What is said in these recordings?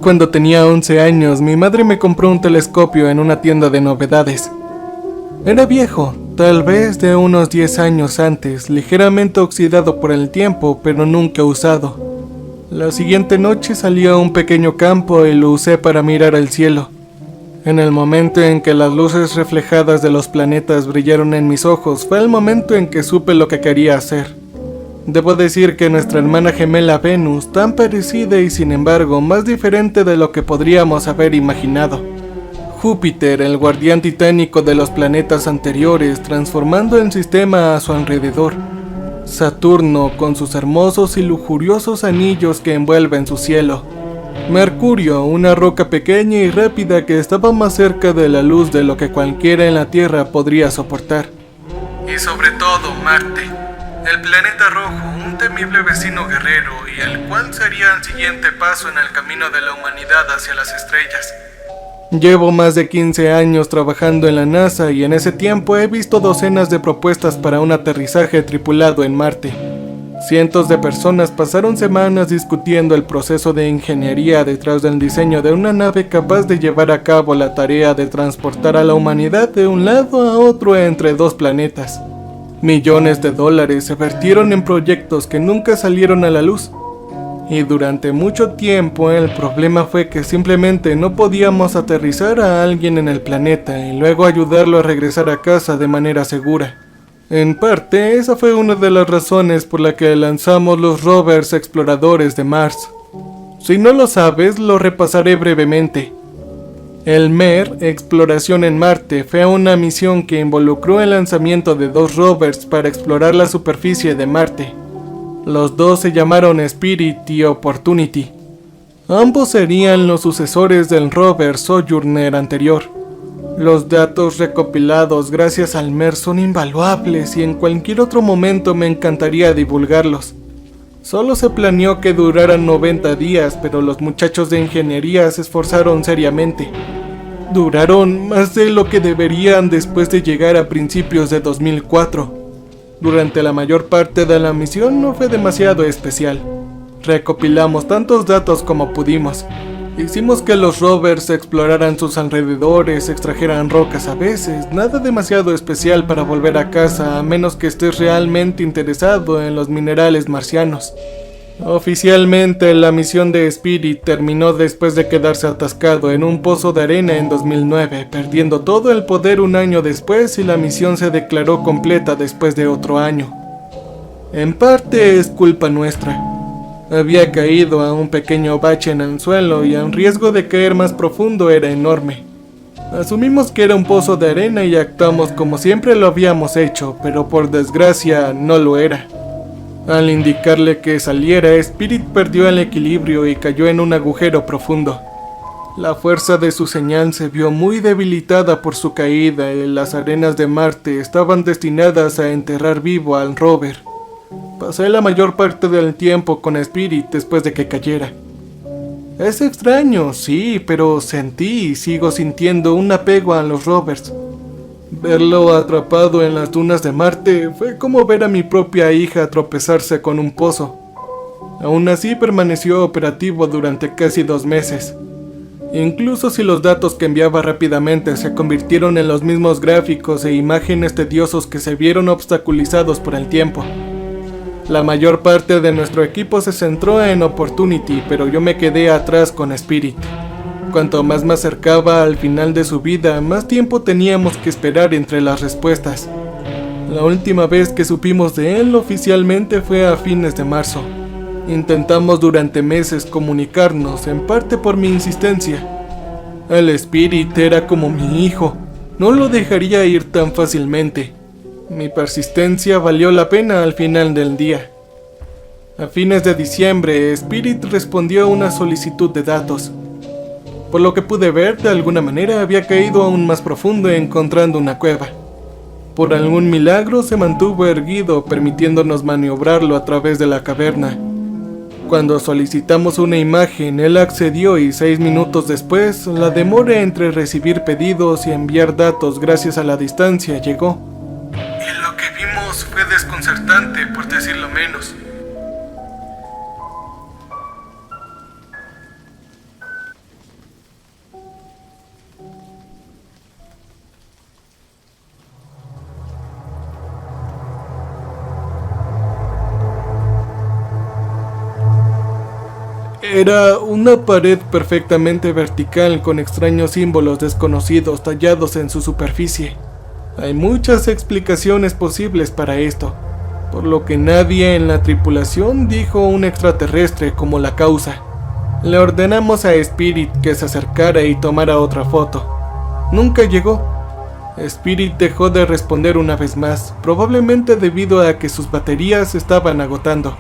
Cuando tenía 11 años, mi madre me compró un telescopio en una tienda de novedades. Era viejo, tal vez de unos 10 años antes, ligeramente oxidado por el tiempo, pero nunca usado. La siguiente noche salí a un pequeño campo y lo usé para mirar el cielo. En el momento en que las luces reflejadas de los planetas brillaron en mis ojos, fue el momento en que supe lo que quería hacer. Debo decir que nuestra hermana gemela Venus, tan parecida y sin embargo más diferente de lo que podríamos haber imaginado. Júpiter, el guardián titánico de los planetas anteriores, transformando el sistema a su alrededor. Saturno, con sus hermosos y lujuriosos anillos que envuelven su cielo. Mercurio, una roca pequeña y rápida que estaba más cerca de la luz de lo que cualquiera en la Tierra podría soportar. Y sobre todo Marte. El planeta rojo, un temible vecino guerrero y el cual sería el siguiente paso en el camino de la humanidad hacia las estrellas. Llevo más de 15 años trabajando en la NASA y en ese tiempo he visto docenas de propuestas para un aterrizaje tripulado en Marte. Cientos de personas pasaron semanas discutiendo el proceso de ingeniería detrás del diseño de una nave capaz de llevar a cabo la tarea de transportar a la humanidad de un lado a otro entre dos planetas. Millones de dólares se vertieron en proyectos que nunca salieron a la luz. Y durante mucho tiempo el problema fue que simplemente no podíamos aterrizar a alguien en el planeta y luego ayudarlo a regresar a casa de manera segura. En parte, esa fue una de las razones por la que lanzamos los rovers exploradores de Mars. Si no lo sabes, lo repasaré brevemente. El MER, Exploración en Marte, fue una misión que involucró el lanzamiento de 2 rovers para explorar la superficie de Marte. Los dos se llamaron Spirit y Opportunity. Ambos serían los sucesores del rover Sojourner anterior. Los datos recopilados gracias al MER son invaluables y en cualquier otro momento me encantaría divulgarlos. Solo se planeó que duraran 90 días, pero los muchachos de ingeniería se esforzaron seriamente. Duraron más de lo que deberían después de llegar a principios de 2004. Durante la mayor parte de la misión no fue demasiado especial. Recopilamos tantos datos como pudimos. Hicimos que los rovers exploraran sus alrededores, extrajeran rocas a veces, nada demasiado especial para volver a casa a menos que estés realmente interesado en los minerales marcianos. Oficialmente la misión de Spirit terminó después de quedarse atascado en un pozo de arena en 2009, perdiendo todo el poder un año después y la misión se declaró completa después de otro año. En parte es culpa nuestra. Había caído a un pequeño bache en el suelo y el riesgo de caer más profundo era enorme. Asumimos que era un pozo de arena y actuamos como siempre lo habíamos hecho, pero por desgracia no lo era. Al indicarle que saliera, Spirit perdió el equilibrio y cayó en un agujero profundo. La fuerza de su señal se vio muy debilitada por su caída y las arenas de Marte estaban destinadas a enterrar vivo al rover. Pasé la mayor parte del tiempo con Spirit después de que cayera. Es extraño, sí, pero sentí y sigo sintiendo un apego a los rovers. Verlo atrapado en las dunas de Marte fue como ver a mi propia hija tropezarse con un pozo. Aún así permaneció operativo durante casi 2 meses. Incluso si los datos que enviaba rápidamente se convirtieron en los mismos gráficos e imágenes tediosos que se vieron obstaculizados por el tiempo. La mayor parte de nuestro equipo se centró en Opportunity, pero yo me quedé atrás con Spirit. Cuanto más me acercaba al final de su vida, más tiempo teníamos que esperar entre las respuestas. La última vez que supimos de él oficialmente fue a fines de marzo. Intentamos durante meses comunicarnos, en parte por mi insistencia. El Spirit era como mi hijo, no lo dejaría ir tan fácilmente. Mi persistencia valió la pena al final del día. A fines de diciembre, Spirit respondió a una solicitud de datos. Por lo que pude ver, de alguna manera había caído aún más profundo encontrando una cueva. Por algún milagro se mantuvo erguido, permitiéndonos maniobrarlo a través de la caverna. Cuando solicitamos una imagen, él accedió y 6 minutos después, la demora entre recibir pedidos y enviar datos gracias a la distancia llegó. Y lo que vimos fue desconcertante, por decirlo menos. Era una pared perfectamente vertical con extraños símbolos desconocidos tallados en su superficie. Hay muchas explicaciones posibles para esto, por lo que nadie en la tripulación dijo un extraterrestre como la causa. Le ordenamos a Spirit que se acercara y tomara otra foto. Nunca llegó. Spirit dejó de responder una vez más, probablemente debido a que sus baterías estaban agotando.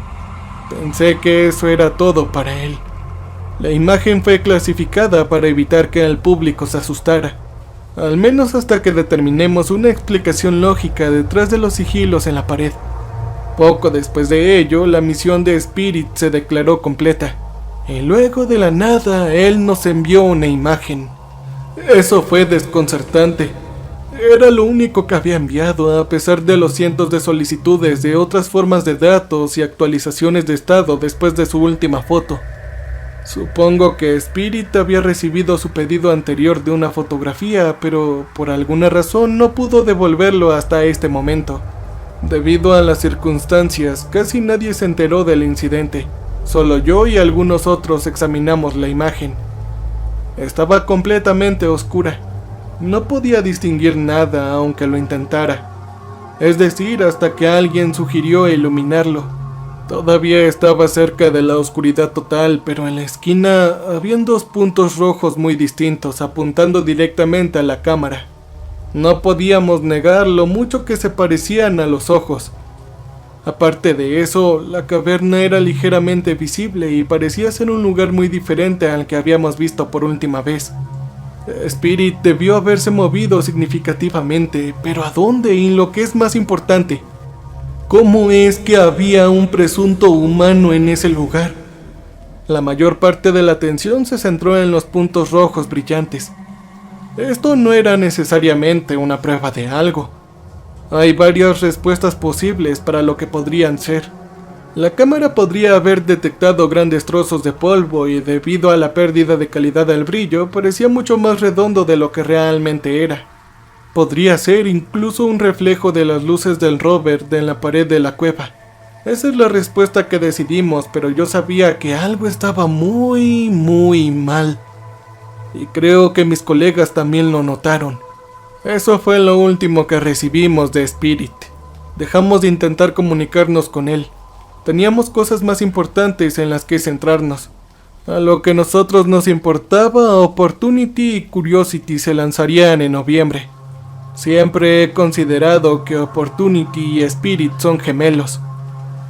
Pensé que eso era todo para él. La imagen fue clasificada para evitar que el público se asustara, al menos hasta que determinemos una explicación lógica detrás de los sigilos en la pared. Poco después de ello, la misión de Spirit se declaró completa, y luego de la nada él nos envió una imagen. Eso fue desconcertante. Era lo único que había enviado, a pesar de los cientos de solicitudes de otras formas de datos y actualizaciones de estado después de su última foto. Supongo que Spirit había recibido su pedido anterior de una fotografía, pero por alguna razón no pudo devolverlo hasta este momento. Debido a las circunstancias, casi nadie se enteró del incidente. Solo yo y algunos otros examinamos la imagen. Estaba completamente oscura. No podía distinguir nada aunque lo intentara. Es decir, hasta que alguien sugirió iluminarlo. Todavía estaba cerca de la oscuridad total, pero en la esquina habían dos puntos rojos muy distintos apuntando directamente a la cámara. No podíamos negar lo mucho que se parecían a los ojos. Aparte de eso, la caverna era ligeramente visible y parecía ser un lugar muy diferente al que habíamos visto por última vez. Spirit debió haberse movido significativamente, pero ¿a dónde? Y lo que es más importante, ¿cómo es que había un presunto humano en ese lugar? La mayor parte de la atención se centró en los puntos rojos brillantes. Esto no era necesariamente una prueba de algo. Hay varias respuestas posibles para lo que podrían ser. La cámara podría haber detectado grandes trozos de polvo y debido a la pérdida de calidad del brillo, parecía mucho más redondo de lo que realmente era. Podría ser incluso un reflejo de las luces del rover en la pared de la cueva. Esa es la respuesta que decidimos, pero yo sabía que algo estaba muy mal. Y creo que mis colegas también lo notaron. Eso fue lo último que recibimos de Spirit. Dejamos de intentar comunicarnos con él. Teníamos cosas más importantes en las que centrarnos. A lo que nosotros nos importaba, Opportunity y Curiosity se lanzarían en noviembre. Siempre he considerado que Opportunity y Spirit son gemelos.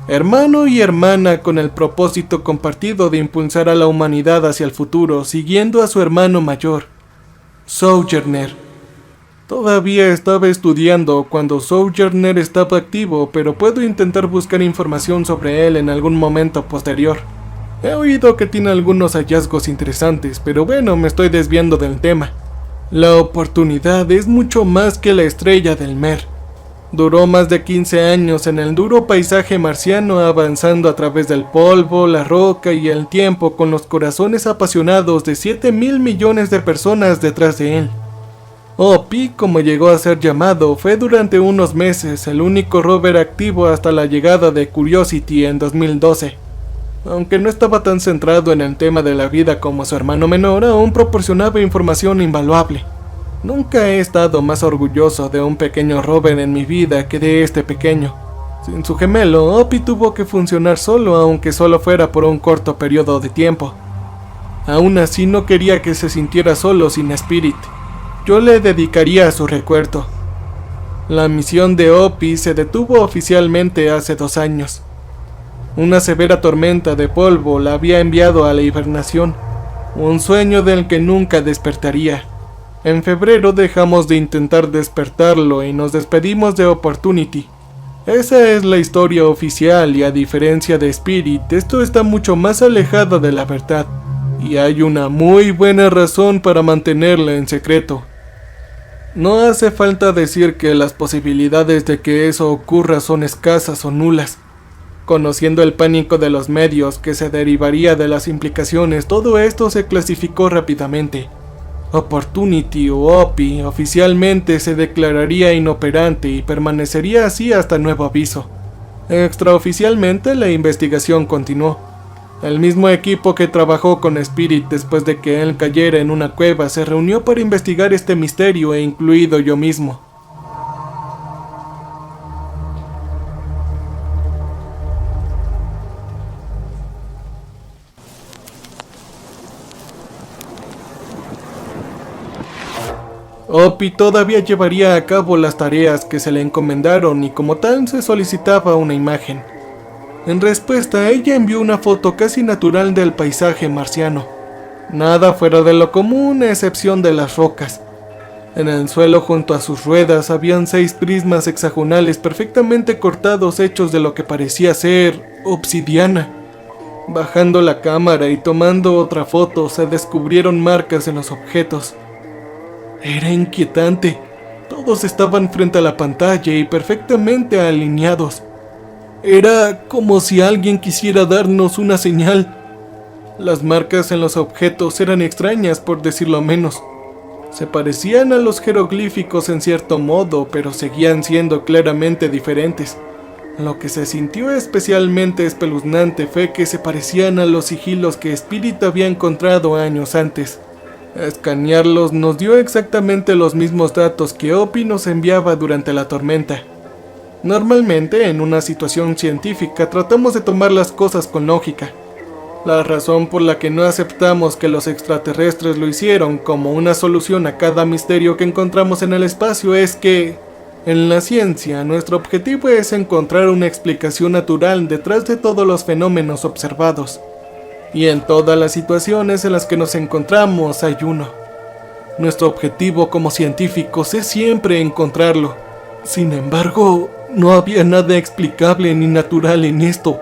Hermano y hermana con el propósito compartido de impulsar a la humanidad hacia el futuro, siguiendo a su hermano mayor, Sojourner. Todavía estaba estudiando cuando Sojourner estaba activo, pero puedo intentar buscar información sobre él en algún momento posterior. He oído que tiene algunos hallazgos interesantes, pero bueno, me estoy desviando del tema. La oportunidad es mucho más que la estrella del Mer. Duró más de 15 años en el duro paisaje marciano, avanzando a través del polvo, la roca y el tiempo, con los corazones apasionados de 7.000 millones de personas detrás de él. OPI, como llegó a ser llamado, fue durante unos meses el único rover activo hasta la llegada de Curiosity en 2012. Aunque no estaba tan centrado en el tema de la vida como su hermano menor, aún proporcionaba información invaluable. Nunca he estado más orgulloso de un pequeño rover en mi vida que de este pequeño. Sin su gemelo, OPI tuvo que funcionar solo, aunque solo fuera por un corto periodo de tiempo. Aún así no quería que se sintiera solo sin Spirit. Yo le dedicaría a su recuerdo. La misión de OPI se detuvo oficialmente hace 2 años. Una severa tormenta de polvo la había enviado a la hibernación, un sueño del que nunca despertaría. En febrero dejamos de intentar despertarlo y nos despedimos de Opportunity. Esa es la historia oficial y a diferencia de Spirit, esto está mucho más alejado de la verdad, y hay una muy buena razón para mantenerla en secreto. No hace falta decir que las posibilidades de que eso ocurra son escasas o nulas. Conociendo el pánico de los medios que se derivaría de las implicaciones, todo esto se clasificó rápidamente. Opportunity o OPI oficialmente se declararía inoperante y permanecería así hasta nuevo aviso. Extraoficialmente la investigación continuó. El mismo equipo que trabajó con Spirit después de que él cayera en una cueva se reunió para investigar este misterio, incluido yo mismo. Opie todavía llevaría a cabo las tareas que se le encomendaron y como tal se solicitaba una imagen. En respuesta, ella envió una foto casi natural del paisaje marciano. Nada fuera de lo común a excepción de las rocas. En el suelo junto a sus ruedas habían 6 prismas hexagonales perfectamente cortados hechos de lo que parecía ser obsidiana. Bajando la cámara y tomando otra foto se descubrieron marcas en los objetos. Era inquietante. Todos estaban frente a la pantalla y perfectamente alineados. Era como si alguien quisiera darnos una señal. Las marcas en los objetos eran extrañas, por decirlo menos. Se parecían a los jeroglíficos en cierto modo, pero seguían siendo claramente diferentes. Lo que se sintió especialmente espeluznante fue que se parecían a los sigilos que Spirit había encontrado años antes. Escanearlos nos dio exactamente los mismos datos que Opie nos enviaba durante la tormenta. Normalmente, en una situación científica, tratamos de tomar las cosas con lógica. La razón por la que no aceptamos que los extraterrestres lo hicieron como una solución a cada misterio que encontramos en el espacio es que, en la ciencia, nuestro objetivo es encontrar una explicación natural detrás de todos los fenómenos observados. Y en todas las situaciones en las que nos encontramos hay uno. Nuestro objetivo como científicos es siempre encontrarlo. Sin embargo, no había nada explicable ni natural en esto.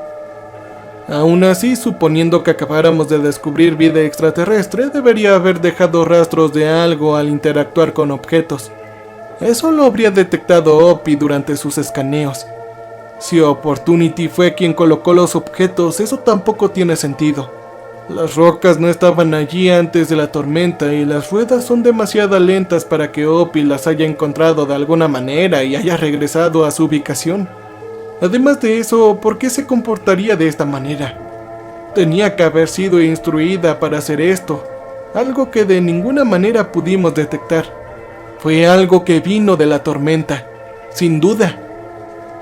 Aún así, suponiendo que acabáramos de descubrir vida extraterrestre, debería haber dejado rastros de algo al interactuar con objetos. Eso lo habría detectado Opie durante sus escaneos. Si Opportunity fue quien colocó los objetos, eso tampoco tiene sentido. Las rocas no estaban allí antes de la tormenta y las ruedas son demasiado lentas para que Opie las haya encontrado de alguna manera y haya regresado a su ubicación. Además de eso, ¿por qué se comportaría de esta manera? Tenía que haber sido instruida para hacer esto, algo que de ninguna manera pudimos detectar. Fue algo que vino de la tormenta, sin duda.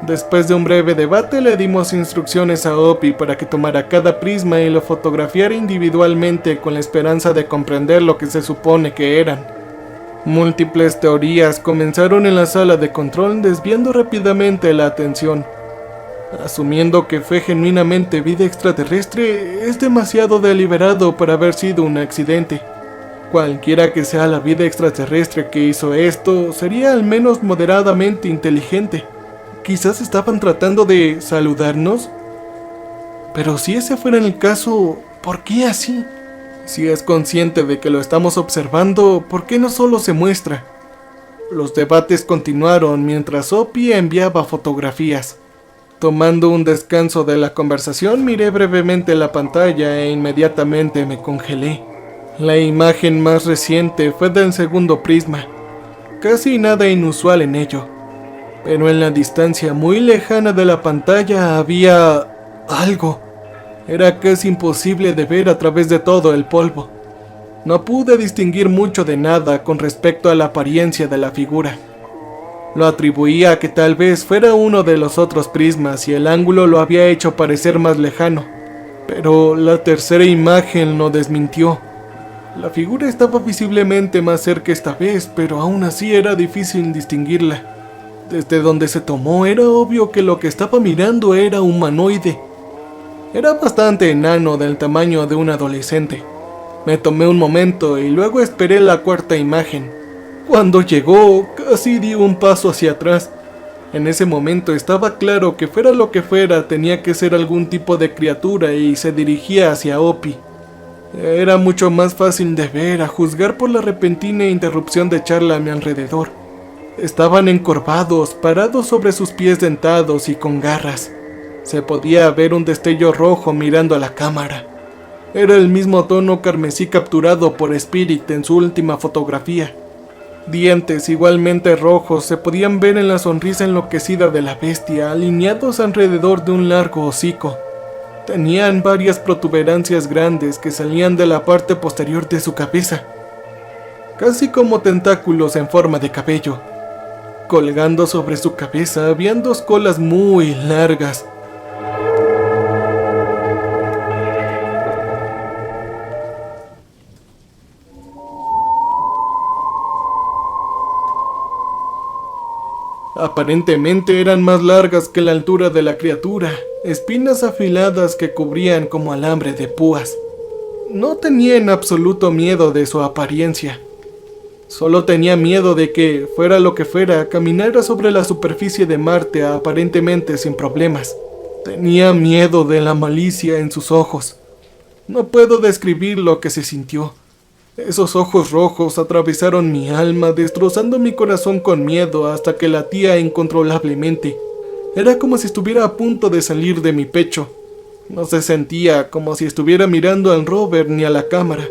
Después de un breve debate le dimos instrucciones a Opie para que tomara cada prisma y lo fotografiara individualmente con la esperanza de comprender lo que se supone que eran. Múltiples teorías comenzaron en la sala de control desviando rápidamente la atención. Asumiendo que fue genuinamente vida extraterrestre, es demasiado deliberado para haber sido un accidente. Cualquiera que sea la vida extraterrestre que hizo esto, sería al menos moderadamente inteligente. Quizás estaban tratando de saludarnos. Pero si ese fuera el caso, ¿por qué así? Si es consciente de que lo estamos observando, ¿por qué no solo se muestra? Los debates continuaron mientras Opie enviaba fotografías. Tomando un descanso de la conversación, miré brevemente la pantalla e inmediatamente me congelé. La imagen más reciente fue del segundo prisma. Casi nada inusual en ello. Pero en la distancia muy lejana de la pantalla había algo. Era casi imposible de ver a través de todo el polvo. No pude distinguir mucho de nada con respecto a la apariencia de la figura. Lo atribuía a que tal vez fuera uno de los otros prismas y el ángulo lo había hecho parecer más lejano. Pero la tercera imagen lo desmintió. La figura estaba visiblemente más cerca esta vez, pero aún así era difícil distinguirla. Desde donde se tomó era obvio que lo que estaba mirando era humanoide. Era bastante enano, del tamaño de un adolescente. Me tomé un momento y luego esperé la cuarta imagen. Cuando llegó, casi di un paso hacia atrás. En ese momento estaba claro que fuera lo que fuera, tenía que ser algún tipo de criatura y se dirigía hacia Opie. Era mucho más fácil de ver, a juzgar por la repentina interrupción de charla a mi alrededor. Estaban encorvados, parados sobre sus pies dentados y con garras. Se podía ver un destello rojo mirando a la cámara. Era el mismo tono carmesí capturado por Spirit en su última fotografía. Dientes igualmente rojos se podían ver en la sonrisa enloquecida de la bestia, alineados alrededor de un largo hocico. Tenían varias protuberancias grandes que salían de la parte posterior de su cabeza, casi como tentáculos en forma de cabello. Colgando sobre su cabeza habían dos colas muy largas. Aparentemente eran más largas que la altura de la criatura, espinas afiladas que cubrían como alambre de púas. No tenía en absoluto miedo de su apariencia. Solo tenía miedo de que, fuera lo que fuera, caminara sobre la superficie de Marte aparentemente sin problemas. Tenía miedo de la malicia en sus ojos. No puedo describir lo que se sintió. Esos ojos rojos atravesaron mi alma, destrozando mi corazón con miedo hasta que latía incontrolablemente. Era como si estuviera a punto de salir de mi pecho. No se sentía como si estuviera mirando al rover ni a la cámara.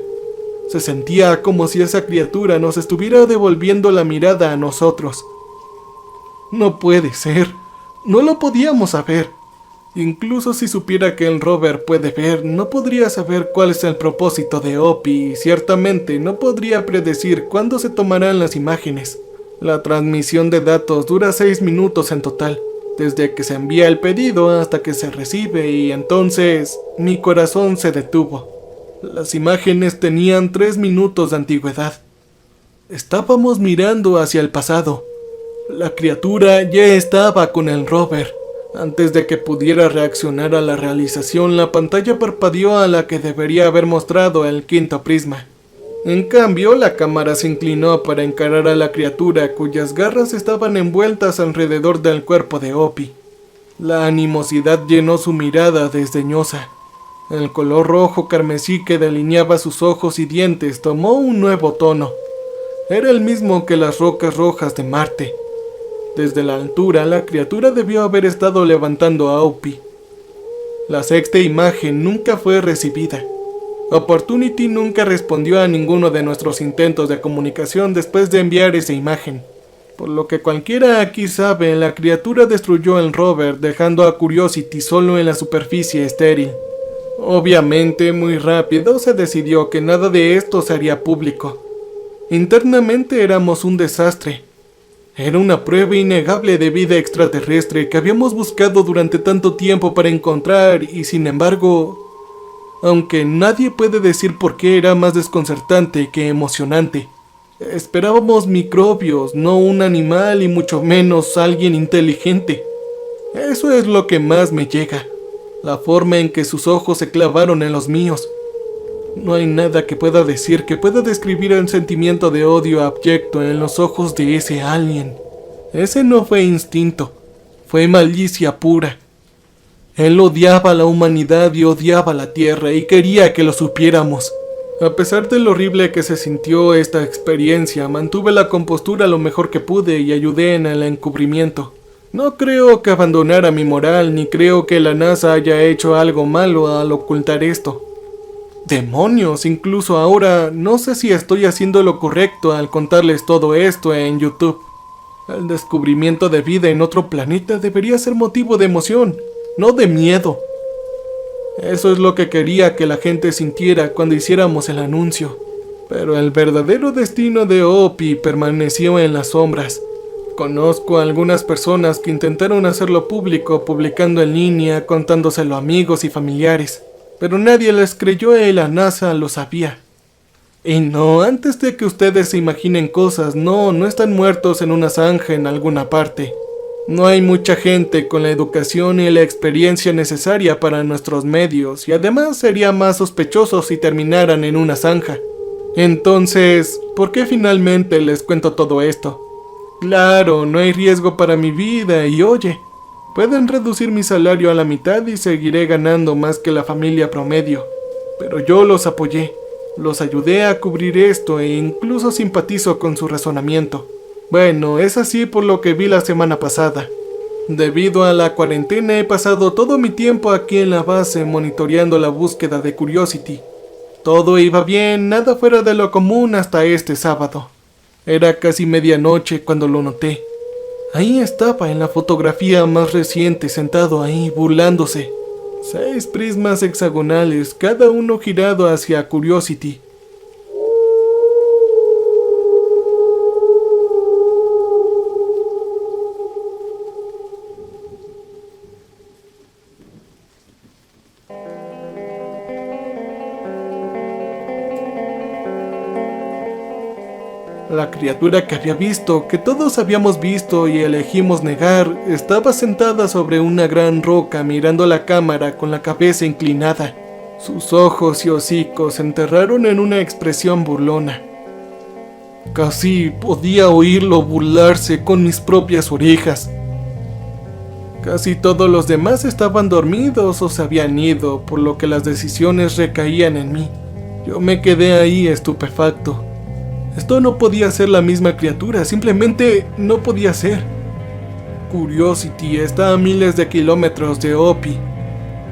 Se sentía como si esa criatura nos estuviera devolviendo la mirada a nosotros. No puede ser. No lo podíamos saber. Incluso si supiera que el rover puede ver, no podría saber cuál es el propósito de Opie y ciertamente no podría predecir cuándo se tomarán las imágenes. La transmisión de datos dura 6 minutos en total, desde que se envía el pedido hasta que se recibe, y entonces mi corazón se detuvo. Las imágenes tenían 3 minutos de antigüedad. Estábamos mirando hacia el pasado. La criatura ya estaba con el rover. Antes de que pudiera reaccionar a la realización, la pantalla parpadeó a la que debería haber mostrado el quinto prisma. En cambio, la cámara se inclinó para encarar a la criatura, cuyas garras estaban envueltas alrededor del cuerpo de Opie. La animosidad llenó su mirada desdeñosa. El color rojo carmesí que delineaba sus ojos y dientes tomó un nuevo tono. Era el mismo que las rocas rojas de Marte. Desde la altura, la criatura debió haber estado levantando a Opie. La sexta imagen nunca fue recibida. Opportunity nunca respondió a ninguno de nuestros intentos de comunicación después de enviar esa imagen. Por lo que cualquiera aquí sabe, la criatura destruyó el rover, dejando a Curiosity solo en la superficie estéril. Obviamente, muy rápido se decidió que nada de esto se haría público. Internamente éramos un desastre. Era una prueba innegable de vida extraterrestre que habíamos buscado durante tanto tiempo para encontrar y sin embargo, aunque nadie puede decir por qué, era más desconcertante que emocionante. Esperábamos microbios, no un animal y mucho menos alguien inteligente. Eso es lo que más me llega, la forma en que sus ojos se clavaron en los míos. No hay nada que pueda decir que pueda describir el sentimiento de odio abyecto en los ojos de ese alien. Ese no fue instinto, fue malicia pura. Él odiaba a la humanidad y odiaba la Tierra y quería que lo supiéramos. A pesar de lo horrible que se sintió esta experiencia, mantuve la compostura lo mejor que pude y ayudé en el encubrimiento. No creo que abandonara mi moral, ni creo que la NASA haya hecho algo malo al ocultar esto. ¡Demonios! Incluso ahora no sé si estoy haciendo lo correcto al contarles todo esto en YouTube. El descubrimiento de vida en otro planeta debería ser motivo de emoción, no de miedo. Eso es lo que quería que la gente sintiera cuando hiciéramos el anuncio. Pero el verdadero destino de Opie permaneció en las sombras. Conozco a algunas personas que intentaron hacerlo público, publicando en línea, contándoselo a amigos y familiares. Pero nadie les creyó y la NASA lo sabía. Y no, antes de que ustedes se imaginen cosas, no están muertos en una zanja en alguna parte. No hay mucha gente con la educación y la experiencia necesaria para nuestros medios, y además sería más sospechoso si terminaran en una zanja. Entonces, ¿por qué finalmente les cuento todo esto? Claro, no hay riesgo para mi vida, y oye, pueden reducir mi salario a la mitad y seguiré ganando más que la familia promedio. Pero yo los apoyé, los ayudé a cubrir esto e incluso simpatizo con su razonamiento. Bueno, es así por lo que vi la semana pasada. Debido a la cuarentena he pasado todo mi tiempo aquí en la base monitoreando la búsqueda de Curiosity. Todo iba bien, nada fuera de lo común hasta este sábado. Era casi medianoche cuando lo noté. Ahí estaba en la fotografía más reciente, sentado ahí, burlándose. 6 prismas hexagonales, cada uno girado hacia Curiosity. La criatura que había visto, que todos habíamos visto y elegimos negar, estaba sentada sobre una gran roca mirando la cámara con la cabeza inclinada. Sus ojos y hocicos se enterraron en una expresión burlona. Casi podía oírlo burlarse con mis propias orejas. Casi todos los demás estaban dormidos o se habían ido, por lo que las decisiones recaían en mí. Yo me quedé ahí estupefacto. Esto no podía ser la misma criatura, simplemente no podía ser. Curiosity está a miles de kilómetros de Opie.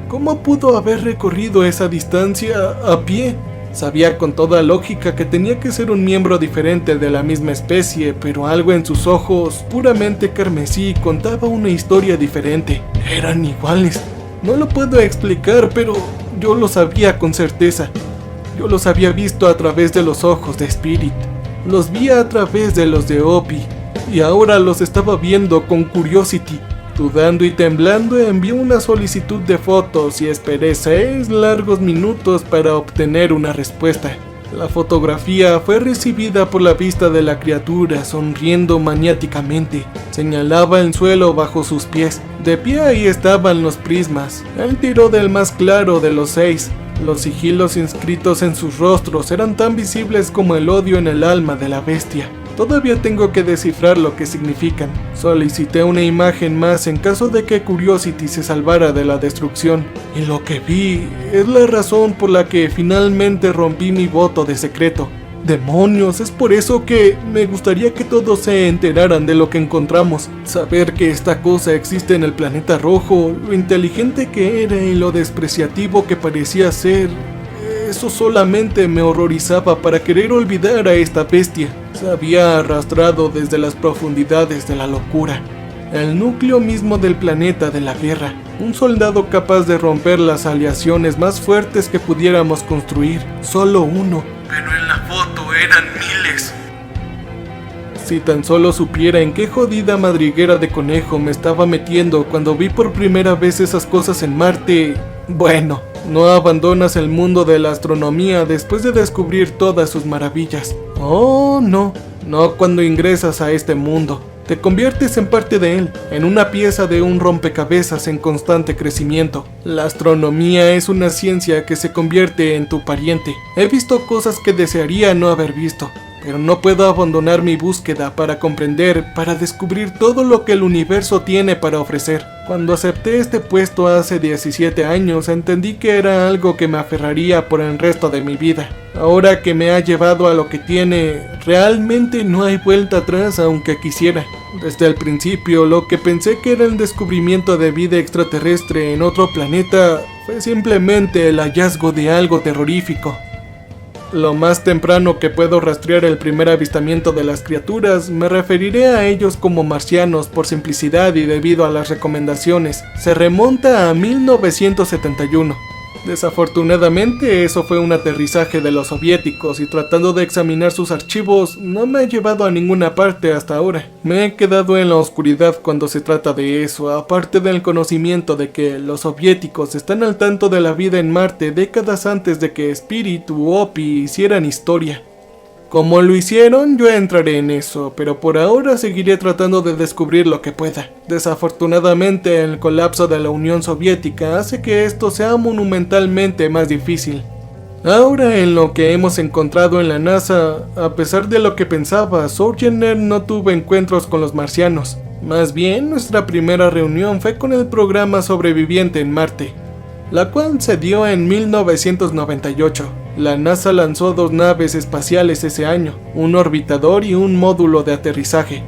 ¿Cómo pudo haber recorrido esa distancia a pie? Sabía con toda lógica que tenía que ser un miembro diferente de la misma especie, pero algo en sus ojos, puramente carmesí, contaba una historia diferente. Eran iguales. No lo puedo explicar, pero yo lo sabía con certeza. Yo los había visto a través de los ojos de Spirit. Los vi a través de los de Opie, y ahora los estaba viendo con Curiosity. Dudando y temblando, envié una solicitud de fotos y esperé 6 largos minutos para obtener una respuesta. La fotografía fue recibida por la vista de la criatura, sonriendo maniáticamente. Señalaba el suelo bajo sus pies. De pie ahí estaban los prismas. Él tiró del más claro de los 6. Los sigilos inscritos en sus rostros eran tan visibles como el odio en el alma de la bestia. Todavía tengo que descifrar lo que significan. Solicité una imagen más en caso de que Curiosity se salvara de la destrucción. Y lo que vi es la razón por la que finalmente rompí mi voto de secreto. ¡Demonios! Es por eso que me gustaría que todos se enteraran de lo que encontramos. Saber que esta cosa existe en el planeta rojo, lo inteligente que era y lo despreciativo que parecía ser, eso solamente me horrorizaba para querer olvidar a esta bestia. Se había arrastrado desde las profundidades de la locura, el núcleo mismo del planeta de la guerra, un soldado capaz de romper las aleaciones más fuertes que pudiéramos construir, solo uno. Pero en la foto eran miles. Si tan solo supiera en qué jodida madriguera de conejo me estaba metiendo cuando vi por primera vez esas cosas en Marte. Bueno, no abandonas el mundo de la astronomía después de descubrir todas sus maravillas. Oh, no cuando ingresas a este mundo. Te conviertes en parte de él, en una pieza de un rompecabezas en constante crecimiento. La astronomía es una ciencia que se convierte en tu pariente. He visto cosas que desearía no haber visto, pero no puedo abandonar mi búsqueda para comprender, para descubrir todo lo que el universo tiene para ofrecer. Cuando acepté este puesto hace 17 años, entendí que era algo que me aferraría por el resto de mi vida. Ahora que me ha llevado a lo que tiene, realmente no hay vuelta atrás aunque quisiera. Desde el principio, lo que pensé que era el descubrimiento de vida extraterrestre en otro planeta fue simplemente el hallazgo de algo terrorífico. Lo más temprano que puedo rastrear el primer avistamiento de las criaturas, me referiré a ellos como marcianos por simplicidad y debido a las recomendaciones. Se remonta a 1971. Desafortunadamente, eso fue un aterrizaje de los soviéticos y tratando de examinar sus archivos, no me ha llevado a ninguna parte hasta ahora. Me he quedado en la oscuridad cuando se trata de eso, aparte del conocimiento de que los soviéticos están al tanto de la vida en Marte décadas antes de que Spirit u Opie hicieran historia. Como lo hicieron, yo entraré en eso, pero por ahora seguiré tratando de descubrir lo que pueda. Desafortunadamente, el colapso de la Unión Soviética hace que esto sea monumentalmente más difícil. Ahora, en lo que hemos encontrado en la NASA, a pesar de lo que pensaba, Sojourner no tuvo encuentros con los marcianos. Más bien, nuestra primera reunión fue con el programa sobreviviente en Marte, la cual se dio en 1998. La NASA lanzó 2 naves espaciales ese año, un orbitador y un módulo de aterrizaje.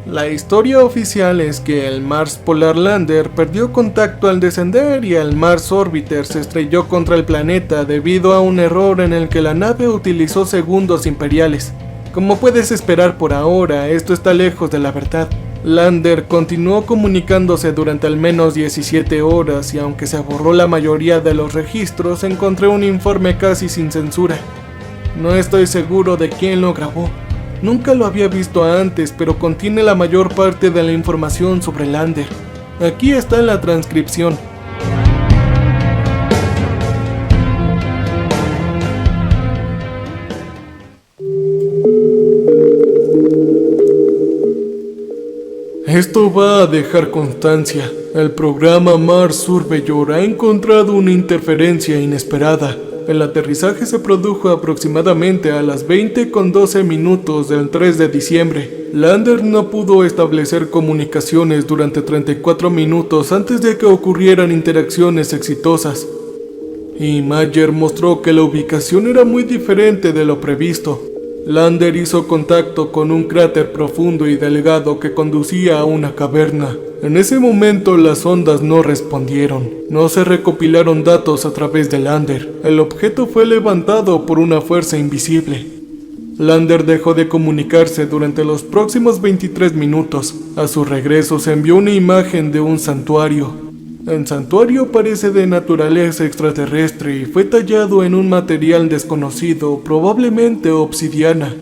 La historia oficial es que el Mars Polar Lander perdió contacto al descender y el Mars Orbiter se estrelló contra el planeta debido a un error en el que la nave utilizó segundos imperiales. Como puedes esperar por ahora, esto está lejos de la verdad. Lander continuó comunicándose durante al menos 17 horas y aunque se borró la mayoría de los registros, encontré un informe casi sin censura. No estoy seguro de quién lo grabó. Nunca lo había visto antes, pero contiene la mayor parte de la información sobre Lander. Aquí está la transcripción. Esto va a dejar constancia. El programa Mars Surveyor ha encontrado una interferencia inesperada. El aterrizaje se produjo aproximadamente a las 20:12 del 3 de diciembre. Lander no pudo establecer comunicaciones durante 34 minutos antes de que ocurrieran interacciones exitosas. Y Mayer mostró que la ubicación era muy diferente de lo previsto. Lander hizo contacto con un cráter profundo y delgado que conducía a una caverna. En ese momento las ondas no respondieron. No se recopilaron datos a través de Lander. El objeto fue levantado por una fuerza invisible. Lander dejó de comunicarse durante los próximos 23 minutos. A su regreso se envió una imagen de un santuario. El santuario parece de naturaleza extraterrestre y fue tallado en un material desconocido, probablemente obsidiana.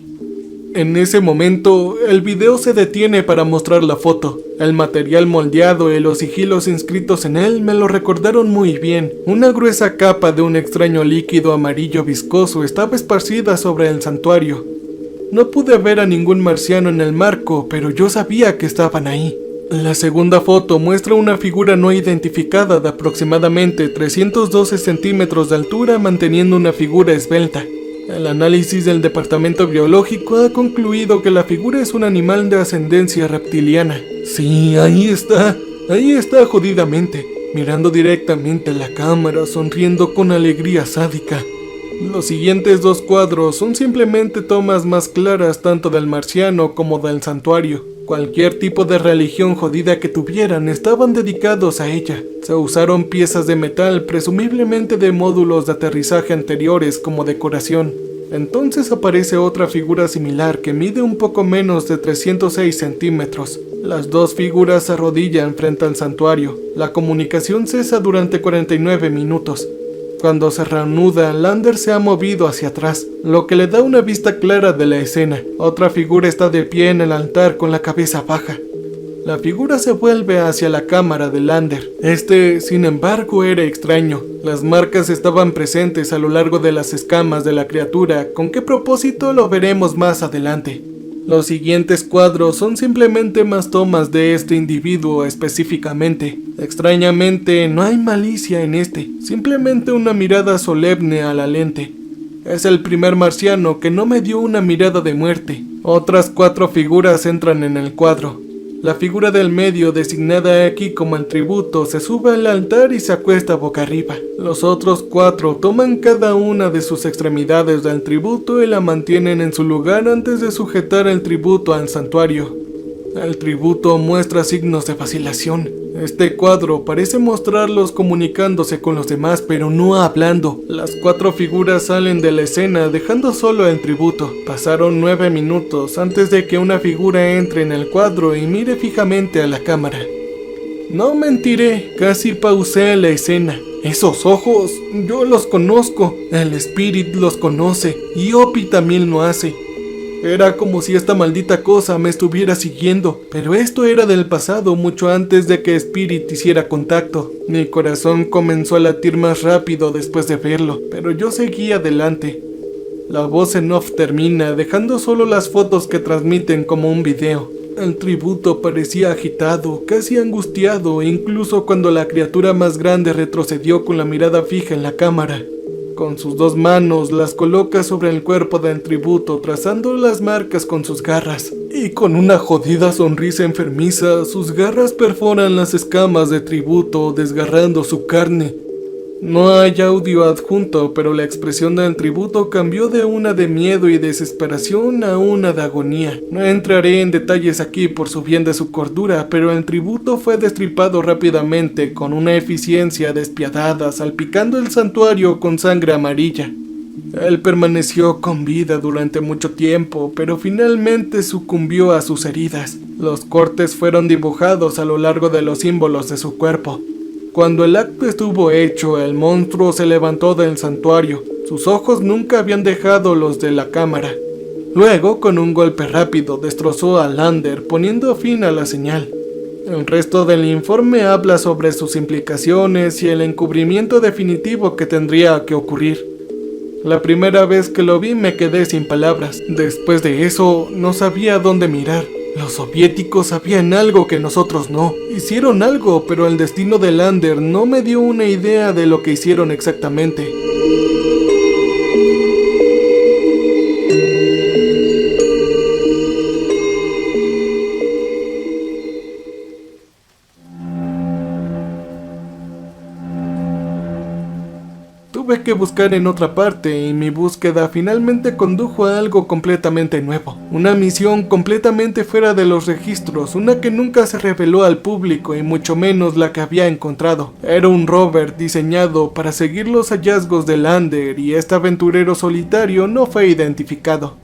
En ese momento, el video se detiene para mostrar la foto. El material moldeado y los sigilos inscritos en él me lo recordaron muy bien. Una gruesa capa de un extraño líquido amarillo viscoso estaba esparcida sobre el santuario. No pude ver a ningún marciano en el marco, pero yo sabía que estaban ahí. La segunda foto muestra una figura no identificada de aproximadamente 312 centímetros de altura manteniendo una figura esbelta. El análisis del departamento biológico ha concluido que la figura es un animal de ascendencia reptiliana. Sí, ahí está jodidamente, mirando directamente a la cámara, sonriendo con alegría sádica. Los siguientes dos cuadros son simplemente tomas más claras tanto del marciano como del santuario. Cualquier tipo de religión jodida que tuvieran estaban dedicados a ella. Se usaron piezas de metal, presumiblemente de módulos de aterrizaje anteriores como decoración. Entonces aparece otra figura similar que mide un poco menos de 306 centímetros. Las dos figuras se arrodillan frente al santuario. La comunicación cesa durante 49 minutos. Cuando se reanuda, Lander se ha movido hacia atrás, lo que le da una vista clara de la escena. Otra figura está de pie en el altar con la cabeza baja. La figura se vuelve hacia la cámara de Lander. Sin embargo, era extraño. Las marcas estaban presentes a lo largo de las escamas de la criatura. ¿Con qué propósito? Lo veremos más adelante. Los siguientes cuadros son simplemente más tomas de este individuo específicamente. Extrañamente, no hay malicia en simplemente una mirada solemne a la lente. Es el primer marciano que no me dio una mirada de muerte. Otras 4 figuras entran en el cuadro. La figura del medio, designada aquí como el tributo, se sube al altar y se acuesta boca arriba. Los otros 4 toman cada una de sus extremidades del tributo y la mantienen en su lugar antes de sujetar el tributo al santuario. El tributo muestra signos de vacilación. Este cuadro parece mostrarlos comunicándose con los demás, pero no hablando. Las 4 figuras salen de la escena, dejando solo el tributo. Pasaron 9 minutos antes de que una figura entre en el cuadro y mire fijamente a la cámara. No mentiré, casi pausé la escena. Esos ojos, yo los conozco. El Spirit los conoce, y Opie también lo hace. Era como si esta maldita cosa me estuviera siguiendo, pero esto era del pasado, mucho antes de que Spirit hiciera contacto. Mi corazón comenzó a latir más rápido después de verlo, pero yo seguí adelante. La voz en off termina, dejando solo las fotos que transmiten como un video. El tributo parecía agitado, casi angustiado, incluso cuando la criatura más grande retrocedió con la mirada fija en la cámara. Con sus 2 manos las coloca sobre el cuerpo del tributo, trazando las marcas con sus garras. Y con una jodida sonrisa enfermiza, sus garras perforan las escamas de tributo, desgarrando su carne. No hay audio adjunto, pero la expresión del tributo cambió de una de miedo y desesperación a una de agonía. No entraré en detalles aquí por su bien de su cordura, pero el tributo fue destripado rápidamente con una eficiencia despiadada, salpicando el santuario con sangre amarilla. Él permaneció con vida durante mucho tiempo, pero finalmente sucumbió a sus heridas. Los cortes fueron dibujados a lo largo de los símbolos de su cuerpo. Cuando el acto estuvo hecho, el monstruo se levantó del santuario. Sus ojos nunca habían dejado los de la cámara. Luego, con un golpe rápido, destrozó a Lander, poniendo fin a la señal. El resto del informe habla sobre sus implicaciones y el encubrimiento definitivo que tendría que ocurrir. La primera vez que lo vi me quedé sin palabras. Después de eso, no sabía dónde mirar. Los soviéticos sabían algo que nosotros no. Hicieron algo, pero el destino de Lander no me dio una idea de lo que hicieron exactamente. Tuve que buscar en otra parte y mi búsqueda finalmente condujo a algo completamente nuevo. Una misión completamente fuera de los registros, una que nunca se reveló al público y mucho menos la que había encontrado. Era un rover diseñado para seguir los hallazgos de Lander y este aventurero solitario no fue identificado.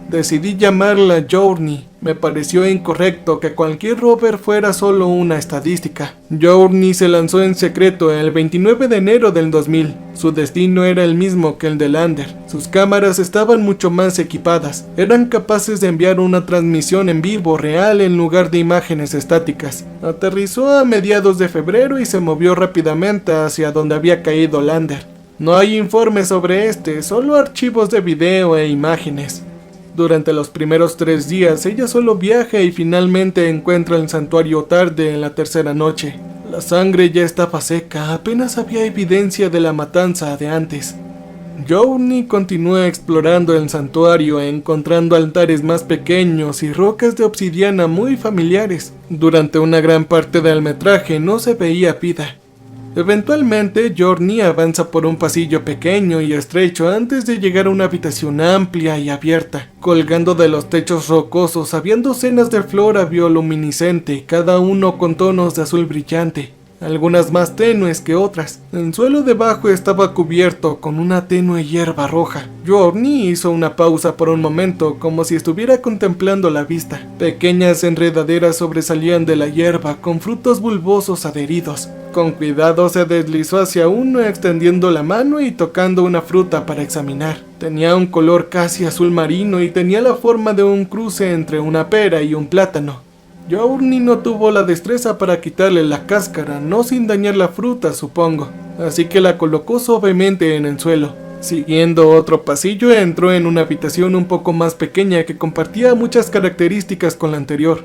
Decidí llamarla Journey. Me pareció incorrecto que cualquier rover fuera solo una estadística. Journey se lanzó en secreto el 29 de enero del 2000. Su destino era el mismo que el de Lander. Sus cámaras estaban mucho más equipadas. Eran capaces de enviar una transmisión en vivo real en lugar de imágenes estáticas. Aterrizó a mediados de febrero y se movió rápidamente hacia donde había caído Lander. No hay informes sobre solo archivos de video e imágenes. Durante los primeros 3 días, ella solo viaja y finalmente encuentra el santuario tarde en la tercera noche. La sangre ya estaba seca, apenas había evidencia de la matanza de antes. Journey continúa explorando el santuario, encontrando altares más pequeños y rocas de obsidiana muy familiares. Durante una gran parte del metraje no se veía vida. Eventualmente, Journey avanza por un pasillo pequeño y estrecho antes de llegar a una habitación amplia y abierta. Colgando de los techos rocosos habían docenas de flora bioluminiscente, cada uno con tonos de azul brillante, algunas más tenues que otras. El suelo debajo estaba cubierto con una tenue hierba roja. Journey hizo una pausa por un momento, como si estuviera contemplando la vista. Pequeñas enredaderas sobresalían de la hierba con frutos bulbosos adheridos. Con cuidado se deslizó hacia uno, extendiendo la mano y tocando una fruta para examinar. Tenía un color casi azul marino y tenía la forma de un cruce entre una pera y un plátano. Journey no tuvo la destreza para quitarle la cáscara, no sin dañar la fruta, supongo, así que la colocó suavemente en el suelo. Siguiendo otro pasillo, entró en una habitación un poco más pequeña que compartía muchas características con la anterior.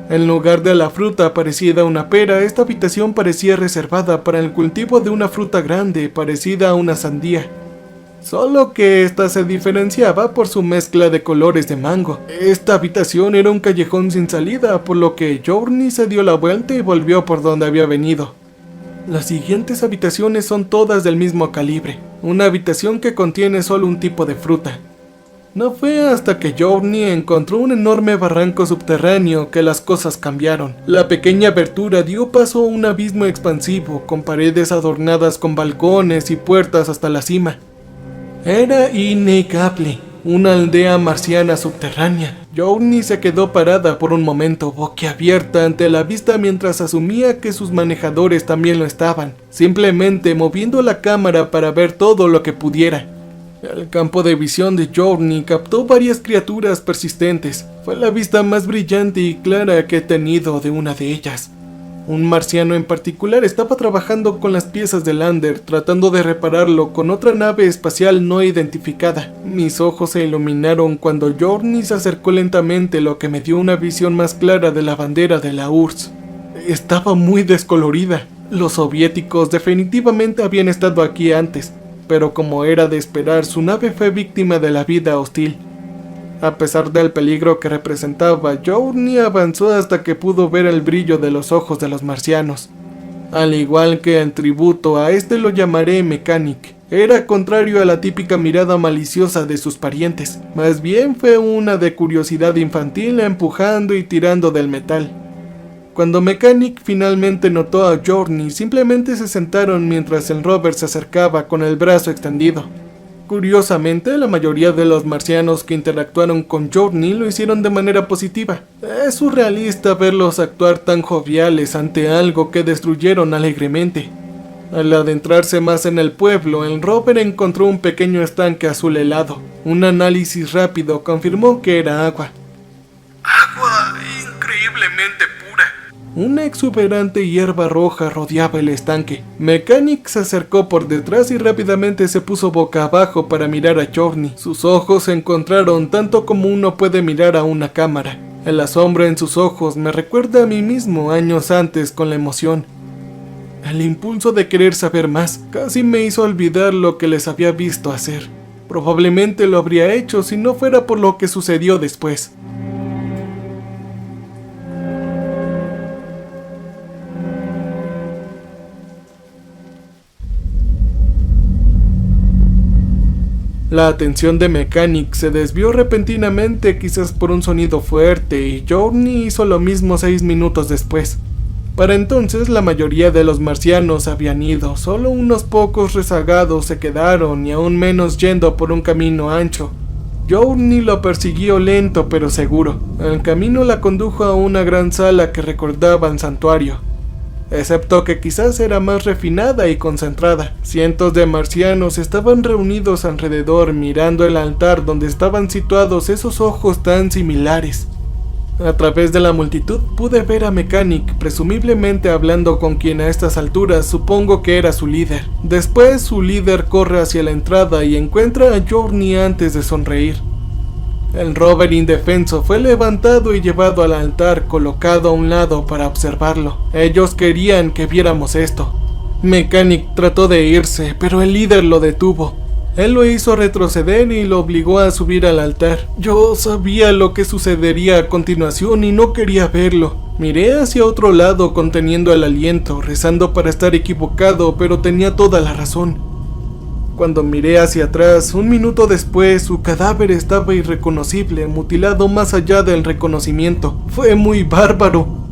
En lugar de la fruta parecida a una pera, esta habitación parecía reservada para el cultivo de una fruta grande, parecida a una sandía. Solo que esta se diferenciaba por su mezcla de colores de mango. Esta habitación era un callejón sin salida, por lo que Journey se dio la vuelta y volvió por donde había venido. Las siguientes habitaciones son todas del mismo calibre, una habitación que contiene solo un tipo de fruta. No fue hasta que Journey encontró un enorme barranco subterráneo que las cosas cambiaron. La pequeña abertura dio paso a un abismo expansivo, con paredes adornadas con balcones y puertas hasta la cima. Era innegable, una aldea marciana subterránea. Journey se quedó parada por un momento, boquiabierta ante la vista mientras asumía que sus manejadores también lo estaban, simplemente moviendo la cámara para ver todo lo que pudiera. El campo de visión de Journey captó varias criaturas persistentes. Fue la vista más brillante y clara que he tenido de una de ellas. Un marciano en particular estaba trabajando con las piezas de Lander, tratando de repararlo con otra nave espacial no identificada. Mis ojos se iluminaron cuando Journey se acercó lentamente, lo que me dio una visión más clara de la bandera de la URSS. Estaba muy descolorida. Los soviéticos definitivamente habían estado aquí antes, pero como era de esperar, su nave fue víctima de la vida hostil. A pesar del peligro que representaba, Journey avanzó hasta que pudo ver el brillo de los ojos de los marcianos. Al igual que en tributo, a este lo llamaré Mechanic. Era contrario a la típica mirada maliciosa de sus parientes. Más bien fue una de curiosidad infantil empujando y tirando del metal. Cuando Mechanic finalmente notó a Journey, simplemente se sentaron mientras el rover se acercaba con el brazo extendido. Curiosamente, la mayoría de los marcianos que interactuaron con Journey lo hicieron de manera positiva. Es surrealista verlos actuar tan joviales ante algo que destruyeron alegremente. Al adentrarse más en el pueblo, el rover encontró un pequeño estanque azul helado. Un análisis rápido confirmó que era agua. ¡Agua increíblemente pura! Una exuberante hierba roja rodeaba el estanque. Mechanic se acercó por detrás y rápidamente se puso boca abajo para mirar a Journey. Sus ojos se encontraron tanto como uno puede mirar a una cámara. El asombro en sus ojos me recuerda a mí mismo años antes con la emoción. El impulso de querer saber más casi me hizo olvidar lo que les había visto hacer. Probablemente lo habría hecho si no fuera por lo que sucedió después. La atención de Mechanic se desvió repentinamente, quizás por un sonido fuerte, y Journey hizo lo mismo 6 minutos después. Para entonces la mayoría de los marcianos habían ido, solo unos pocos rezagados se quedaron y aún menos yendo por un camino ancho. Journey lo persiguió lento pero seguro. El camino la condujo a una gran sala que recordaba un santuario, excepto que quizás era más refinada y concentrada. Cientos de marcianos estaban reunidos alrededor mirando el altar donde estaban situados esos ojos tan similares. A través de la multitud pude ver a Mechanic presumiblemente hablando con quien a estas alturas supongo que era su líder. Después su líder corre hacia la entrada y encuentra a Journey antes de sonreír. El rover indefenso fue levantado y llevado al altar, colocado a un lado para observarlo. Ellos querían que viéramos esto. Mechanic trató de irse, pero el líder lo detuvo. Él lo hizo retroceder y lo obligó a subir al altar. Yo sabía lo que sucedería a continuación y no quería verlo. Miré hacia otro lado conteniendo el aliento, rezando para estar equivocado, pero tenía toda la razón. Cuando miré hacia atrás, un minuto después, su cadáver estaba irreconocible, mutilado más allá del reconocimiento. Fue muy bárbaro.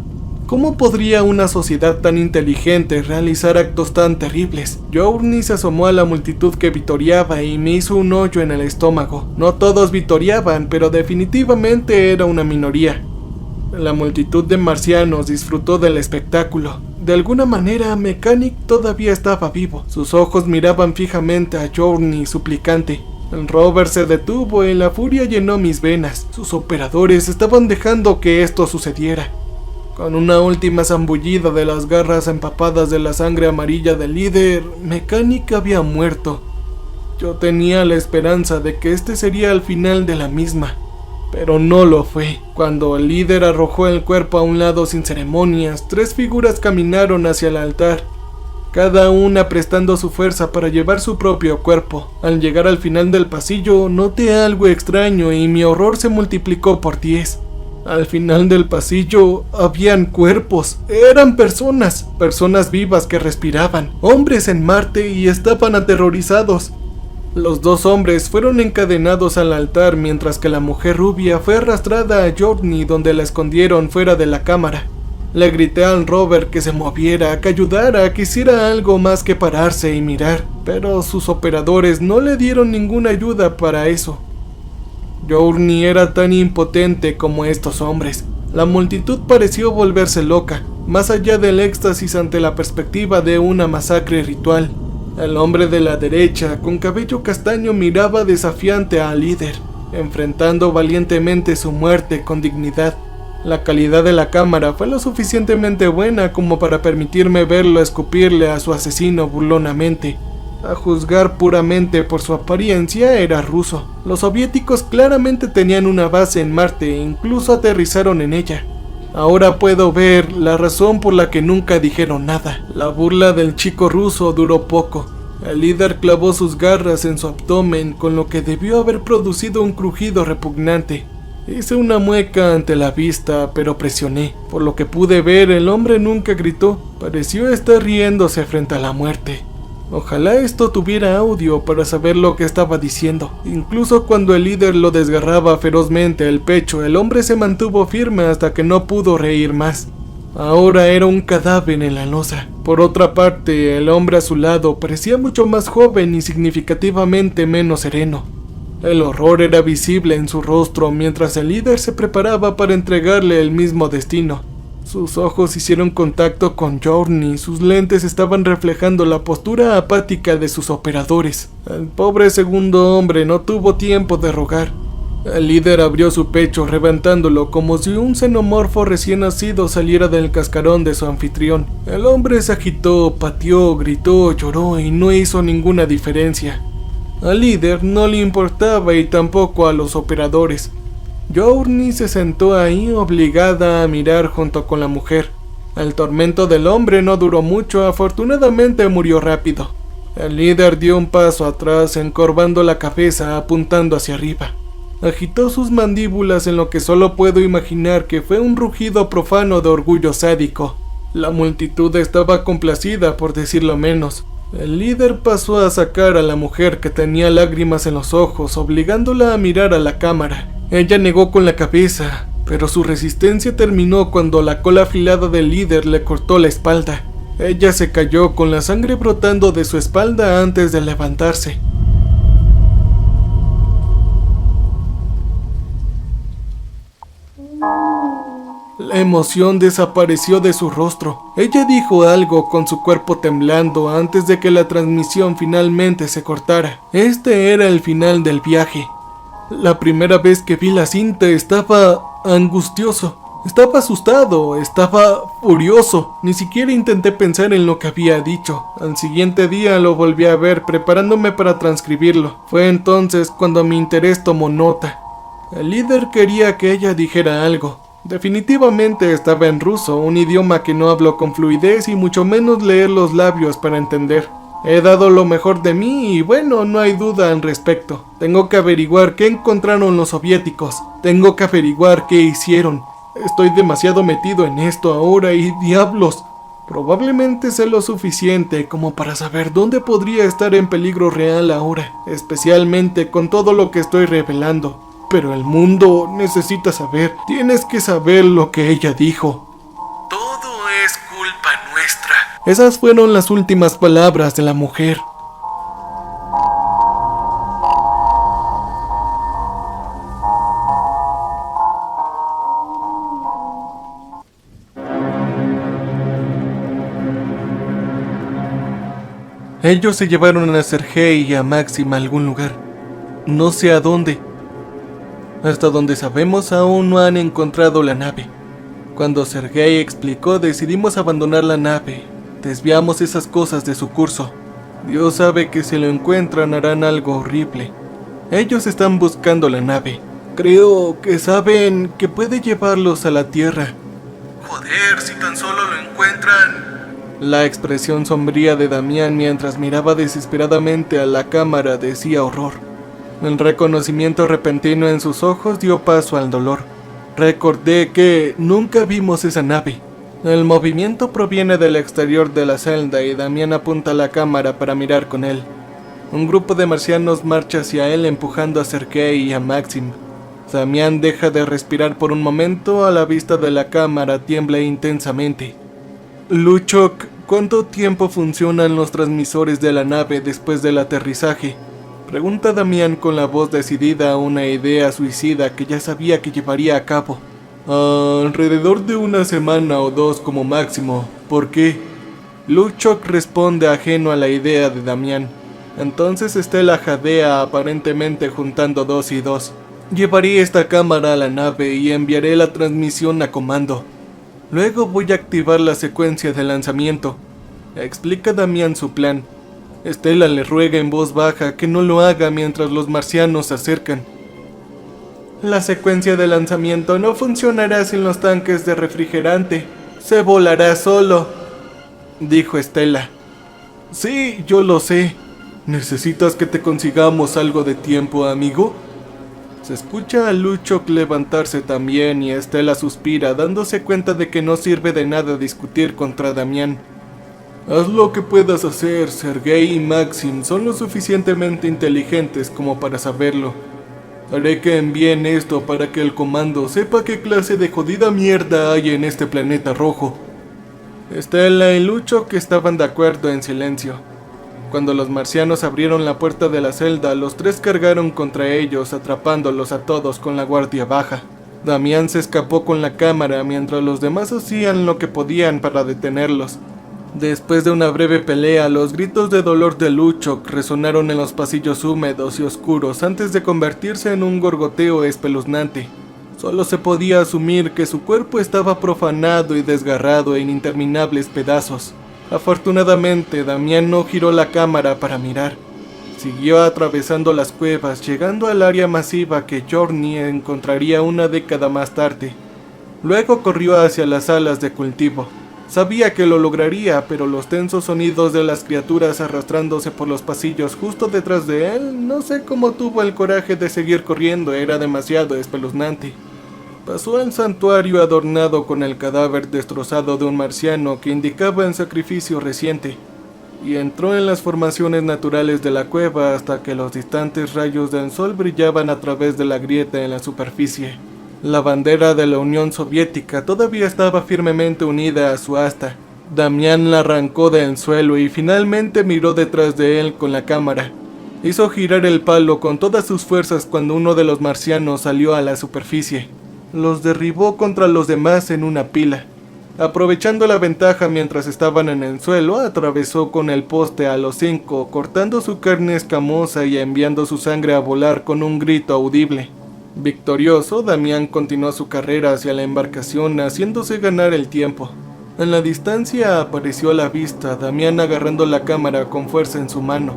¿Cómo podría una sociedad tan inteligente realizar actos tan terribles? Journey se asomó a la multitud que vitoreaba y me hizo un hoyo en el estómago. No todos vitoreaban, pero definitivamente era una minoría. La multitud de marcianos disfrutó del espectáculo. De alguna manera, Mechanic todavía estaba vivo. Sus ojos miraban fijamente a Journey suplicante. El rover se detuvo y la furia llenó mis venas. Sus operadores estaban dejando que esto sucediera. Con una última zambullida de las garras empapadas de la sangre amarilla del líder, Mechanic había muerto. Yo tenía la esperanza de que este sería el final de la misma, pero no lo fue. Cuando el líder arrojó el cuerpo a un lado sin ceremonias, 3 figuras caminaron hacia el altar, cada una prestando su fuerza para llevar su propio cuerpo. Al llegar al final del pasillo, noté algo extraño y mi horror se multiplicó por 10. Al final del pasillo habían cuerpos, eran personas vivas que respiraban, hombres en Marte y estaban aterrorizados. Los 2 hombres fueron encadenados al altar mientras que la mujer rubia fue arrastrada a Journey donde la escondieron fuera de la cámara. Le grité al rover que se moviera, que ayudara, que hiciera algo más que pararse y mirar, pero sus operadores no le dieron ninguna ayuda para eso. Journey era tan impotente como estos hombres. La multitud pareció volverse loca, más allá del éxtasis ante la perspectiva de una masacre ritual. El hombre de la derecha, con cabello castaño, miraba desafiante al líder, enfrentando valientemente su muerte con dignidad. La calidad de la cámara fue lo suficientemente buena como para permitirme verlo escupirle a su asesino burlonamente. A juzgar puramente por su apariencia, era ruso. Los soviéticos claramente tenían una base en Marte e incluso aterrizaron en ella. Ahora puedo ver la razón por la que nunca dijeron nada. La burla del chico ruso duró poco. El líder clavó sus garras en su abdomen, con lo que debió haber producido un crujido repugnante. Hice una mueca ante la vista, pero presioné. Por lo que pude ver, el hombre nunca gritó. Pareció estar riéndose frente a la muerte. Ojalá esto tuviera audio para saber lo que estaba diciendo. Incluso cuando el líder lo desgarraba ferozmente el pecho, el hombre se mantuvo firme hasta que no pudo reír más. Ahora era un cadáver en la losa. Por otra parte, el hombre a su lado parecía mucho más joven y significativamente menos sereno. El horror era visible en su rostro mientras el líder se preparaba para entregarle el mismo destino. Sus ojos hicieron contacto con Journey, sus lentes estaban reflejando la postura apática de sus operadores. El pobre segundo hombre no tuvo tiempo de rogar. El líder abrió su pecho levantándolo como si un xenomorfo recién nacido saliera del cascarón de su anfitrión. El hombre se agitó, pateó, gritó, lloró y no hizo ninguna diferencia. Al líder no le importaba y tampoco a los operadores. Journey se sentó ahí obligada a mirar junto con la mujer. El tormento del hombre no duró mucho, afortunadamente murió rápido. El líder dio un paso atrás, encorvando la cabeza, apuntando hacia arriba. Agitó sus mandíbulas en lo que solo puedo imaginar que fue un rugido profano de orgullo sádico. La multitud estaba complacida, por decirlo menos. El líder pasó a sacar a la mujer que tenía lágrimas en los ojos, obligándola a mirar a la cámara. Ella negó con la cabeza, pero su resistencia terminó cuando la cola afilada del líder le cortó la espalda. Ella se cayó con la sangre brotando de su espalda antes de levantarse. La emoción desapareció de su rostro. Ella dijo algo con su cuerpo temblando antes de que la transmisión finalmente se cortara. Este era el final del viaje. La primera vez que vi la cinta estaba angustioso. Estaba asustado, estaba furioso. Ni siquiera intenté pensar en lo que había dicho. Al siguiente día lo volví a ver preparándome para transcribirlo. Fue entonces cuando mi interés tomó nota. El líder quería que ella dijera algo. Definitivamente estaba en ruso, un idioma que no hablo con fluidez y mucho menos leer los labios para entender. He dado lo mejor de mí y bueno, no hay duda al respecto. Tengo que averiguar qué encontraron los soviéticos. Tengo que averiguar qué hicieron. Estoy demasiado metido en esto ahora y diablos. Probablemente sé lo suficiente como para saber dónde podría estar en peligro real ahora, especialmente con todo lo que estoy revelando. Pero el mundo necesita saber. Tienes que saber lo que ella dijo. Todo es culpa nuestra. Esas fueron las últimas palabras de la mujer. Ellos se llevaron a Sergei y a Maxim a algún lugar. No sé a dónde. Hasta donde sabemos aún no han encontrado la nave. Cuando Sergei explicó, decidimos abandonar la nave. Desviamos esas cosas de su curso. Dios sabe que si lo encuentran harán algo horrible. Ellos están buscando la nave. Creo que saben que puede llevarlos a la Tierra. Joder, si tan solo lo encuentran. La expresión sombría de Damián mientras miraba desesperadamente a la cámara decía horror. El reconocimiento repentino en sus ojos dio paso al dolor. Recordé que nunca vimos esa nave. El movimiento proviene del exterior de la celda y Damián apunta a la cámara para mirar con él. Un grupo de marcianos marcha hacia él empujando a Sergei y a Maxim. Damián deja de respirar por un momento, a la vista de la cámara tiembla intensamente. Luchok, ¿cuánto tiempo funcionan los transmisores de la nave después del aterrizaje? Pregunta Damián con la voz decidida a una idea suicida que ya sabía que llevaría a cabo. Alrededor de una semana o dos como máximo. ¿Por qué? Luchok responde ajeno a la idea de Damián. Entonces Stella jadea aparentemente juntando dos y dos. Llevaré esta cámara a la nave y enviaré la transmisión a comando. Luego voy a activar la secuencia de lanzamiento. Explica Damián su plan. Stella le ruega en voz baja que no lo haga mientras los marcianos se acercan. La secuencia de lanzamiento no funcionará sin los tanques de refrigerante. Se volará solo, dijo Stella. Sí, yo lo sé. ¿Necesitas que te consigamos algo de tiempo, amigo? Se escucha a Luchok levantarse también y Stella suspira, dándose cuenta de que no sirve de nada discutir contra Damián. Haz lo que puedas hacer, Sergei y Maxim son lo suficientemente inteligentes como para saberlo. Haré que envíen esto para que el comando sepa qué clase de jodida mierda hay en este planeta rojo. Stella y Lucho, que estaban de acuerdo, en silencio. Cuando los marcianos abrieron la puerta de la celda, los tres cargaron contra ellos, atrapándolos a todos con la guardia baja. Damián se escapó con la cámara mientras los demás hacían lo que podían para detenerlos. Después de una breve pelea, los gritos de dolor de Lucho resonaron en los pasillos húmedos y oscuros antes de convertirse en un gorgoteo espeluznante. Solo se podía asumir que su cuerpo estaba profanado y desgarrado en interminables pedazos. Afortunadamente, Damián no giró la cámara para mirar. Siguió atravesando las cuevas, llegando al área masiva que Journey encontraría una década más tarde. Luego corrió hacia las salas de cultivo. Sabía que lo lograría, pero los tensos sonidos de las criaturas arrastrándose por los pasillos justo detrás de él, no sé cómo tuvo el coraje de seguir corriendo, era demasiado espeluznante. Pasó al santuario adornado con el cadáver destrozado de un marciano que indicaba un sacrificio reciente, y entró en las formaciones naturales de la cueva hasta que los distantes rayos del sol brillaban a través de la grieta en la superficie. La bandera de la Unión Soviética todavía estaba firmemente unida a su asta. Damián la arrancó del suelo y finalmente miró detrás de él con la cámara. Hizo girar el palo con todas sus fuerzas cuando uno de los marcianos salió a la superficie. Los derribó contra los demás en una pila. Aprovechando la ventaja mientras estaban en el suelo, atravesó con el poste a los 5, cortando su carne escamosa y enviando su sangre a volar con un grito audible. Victorioso, Damián continuó su carrera hacia la embarcación, haciéndose ganar el tiempo. En la distancia apareció a la vista, Damián agarrando la cámara con fuerza en su mano.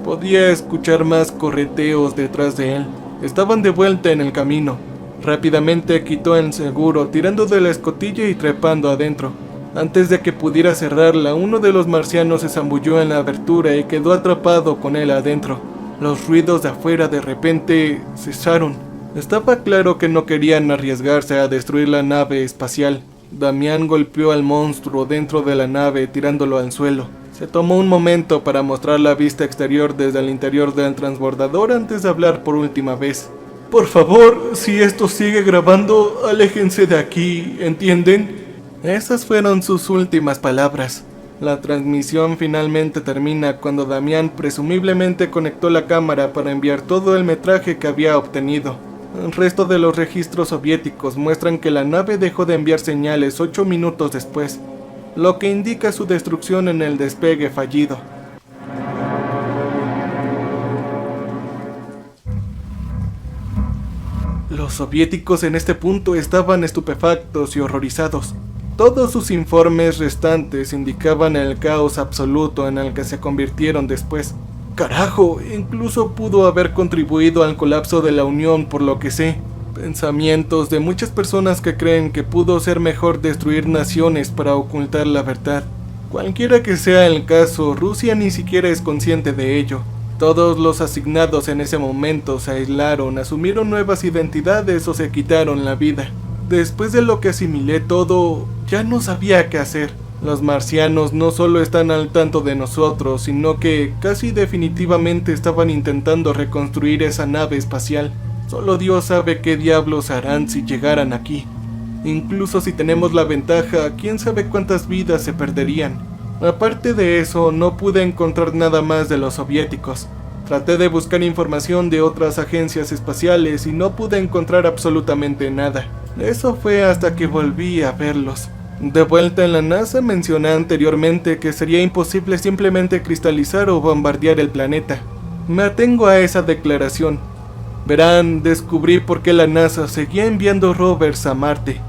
Podía escuchar más correteos detrás de él. Estaban de vuelta en el camino. Rápidamente quitó el seguro, tirando de la escotilla y trepando adentro. Antes de que pudiera cerrarla, uno de los marcianos se zambulló en la abertura y quedó atrapado con él adentro. Los ruidos de afuera de repente cesaron. Estaba claro que no querían arriesgarse a destruir la nave espacial. Damián golpeó al monstruo dentro de la nave, tirándolo al suelo. Se tomó un momento para mostrar la vista exterior desde el interior del transbordador antes de hablar por última vez. Por favor, si esto sigue grabando, aléjense de aquí, ¿entienden? Esas fueron sus últimas palabras. La transmisión finalmente termina cuando Damián presumiblemente conectó la cámara para enviar todo el metraje que había obtenido. El resto de los registros soviéticos muestran que la nave dejó de enviar señales 8 minutos después, lo que indica su destrucción en el despegue fallido. Los soviéticos en este punto estaban estupefactos y horrorizados. Todos sus informes restantes indicaban el caos absoluto en el que se convirtieron después. Carajo, incluso pudo haber contribuido al colapso de la Unión por lo que sé. Pensamientos de muchas personas que creen que pudo ser mejor destruir naciones para ocultar la verdad. Cualquiera que sea el caso, Rusia ni siquiera es consciente de ello. Todos los asignados en ese momento se aislaron, asumieron nuevas identidades o se quitaron la vida. Después de lo que asimilé todo, ya no sabía qué hacer. Los marcianos no solo están al tanto de nosotros, sino que casi definitivamente estaban intentando reconstruir esa nave espacial. Solo Dios sabe qué diablos harán si llegaran aquí. Incluso si tenemos la ventaja, quién sabe cuántas vidas se perderían. Aparte de eso, no pude encontrar nada más de los soviéticos. Traté de buscar información de otras agencias espaciales y no pude encontrar absolutamente nada. Eso fue hasta que volví a verlos. De vuelta en la NASA, mencioné anteriormente que sería imposible simplemente cristalizar o bombardear el planeta. Me atengo a esa declaración. Verán, descubrí por qué la NASA seguía enviando rovers a Marte.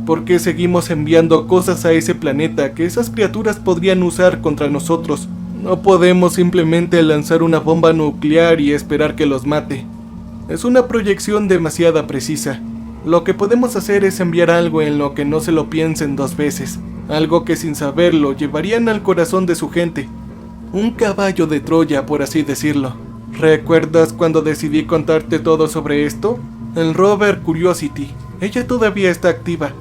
¿Por qué seguimos enviando cosas a ese planeta que esas criaturas podrían usar contra nosotros? No podemos simplemente lanzar una bomba nuclear y esperar que los mate. Es una proyección demasiado precisa. Lo que podemos hacer es enviar algo en lo que no se lo piensen dos veces. Algo que sin saberlo llevarían al corazón de su gente. Un caballo de Troya, por así decirlo. ¿Recuerdas cuando decidí contarte todo sobre esto? El rover Curiosity. Ella todavía está activa.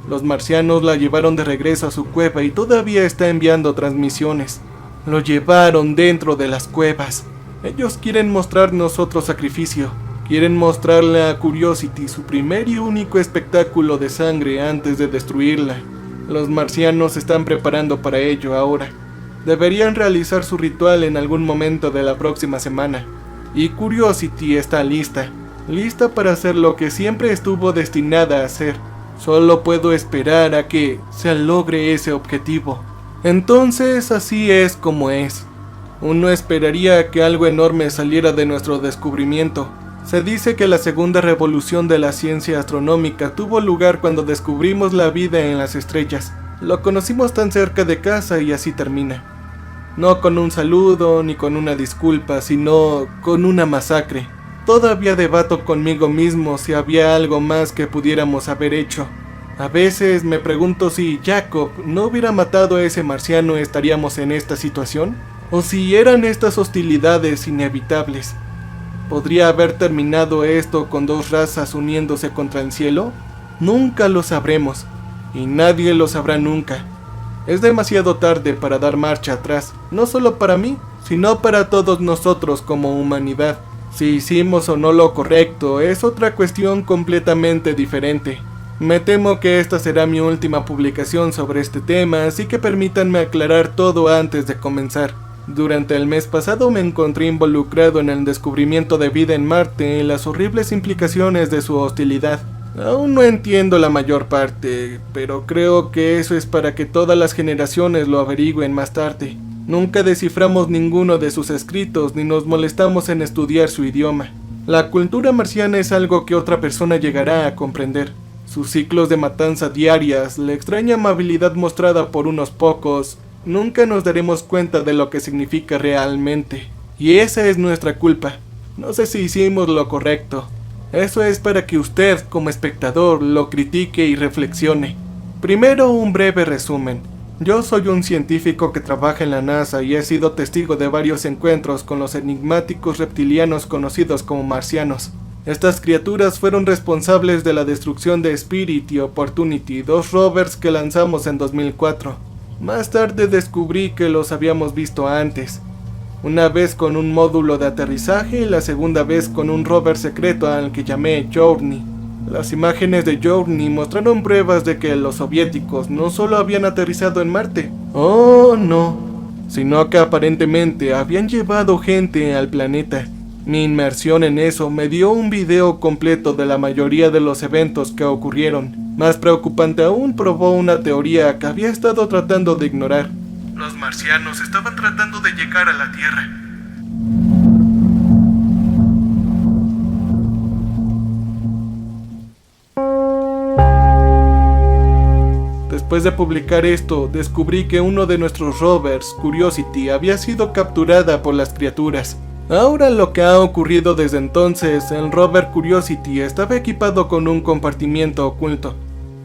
Los marcianos la llevaron de regreso a su cueva y todavía está enviando transmisiones. Lo llevaron dentro de las cuevas. Ellos quieren mostrarnos otro sacrificio. Quieren mostrarle a Curiosity su primer y único espectáculo de sangre antes de destruirla. Los marcianos se están preparando para ello ahora. Deberían realizar su ritual en algún momento de la próxima semana. Y Curiosity está lista para hacer lo que siempre estuvo destinada a hacer. Solo puedo esperar a que se logre ese objetivo. Entonces así es como es. Uno esperaría que algo enorme saliera de nuestro descubrimiento. Se dice que la segunda revolución de la ciencia astronómica tuvo lugar cuando descubrimos la vida en las estrellas. Lo conocimos tan cerca de casa y así termina. No con un saludo ni con una disculpa, sino con una masacre. Todavía debato conmigo mismo si había algo más que pudiéramos haber hecho. A veces me pregunto si Jacob no hubiera matado a ese marciano, ¿estaríamos en esta situación? ¿O si eran estas hostilidades inevitables? ¿Podría haber terminado esto con dos razas uniéndose contra el cielo? Nunca lo sabremos, y nadie lo sabrá nunca. Es demasiado tarde para dar marcha atrás, no solo para mí, sino para todos nosotros como humanidad. Si hicimos o no lo correcto es otra cuestión completamente diferente. Me temo que esta será mi última publicación sobre este tema, así que permítanme aclarar todo antes de comenzar. Durante el mes pasado me encontré involucrado en el descubrimiento de vida en Marte y las horribles implicaciones de su hostilidad. Aún no entiendo la mayor parte, pero creo que eso es para que todas las generaciones lo averigüen más tarde. Nunca desciframos ninguno de sus escritos ni nos molestamos en estudiar su idioma. La cultura marciana es algo que otra persona llegará a comprender. Sus ciclos de matanza diarias, la extraña amabilidad mostrada por unos pocos, nunca nos daremos cuenta de lo que significa realmente. Y esa es nuestra culpa. No sé si hicimos lo correcto. Eso es para que usted, como espectador, lo critique y reflexione. Primero, un breve resumen. Yo soy un científico que trabaja en la NASA y he sido testigo de varios encuentros con los enigmáticos reptilianos conocidos como marcianos. Estas criaturas fueron responsables de la destrucción de Spirit y Opportunity, dos rovers que lanzamos en 2004. Más tarde descubrí que los habíamos visto antes. Una vez con un módulo de aterrizaje y la segunda vez con un rover secreto al que llamé Journey. Las imágenes de Journey mostraron pruebas de que los soviéticos no solo habían aterrizado en Marte, oh no, sino que aparentemente habían llevado gente al planeta. Mi inmersión en eso me dio un video completo de la mayoría de los eventos que ocurrieron. Más preocupante aún, probó una teoría que había estado tratando de ignorar. Los marcianos estaban tratando de llegar a la Tierra. Después de publicar esto, descubrí que uno de nuestros rovers, Curiosity, había sido capturada por las criaturas. Ahora lo que ha ocurrido desde entonces, el rover Curiosity estaba equipado con un compartimiento oculto,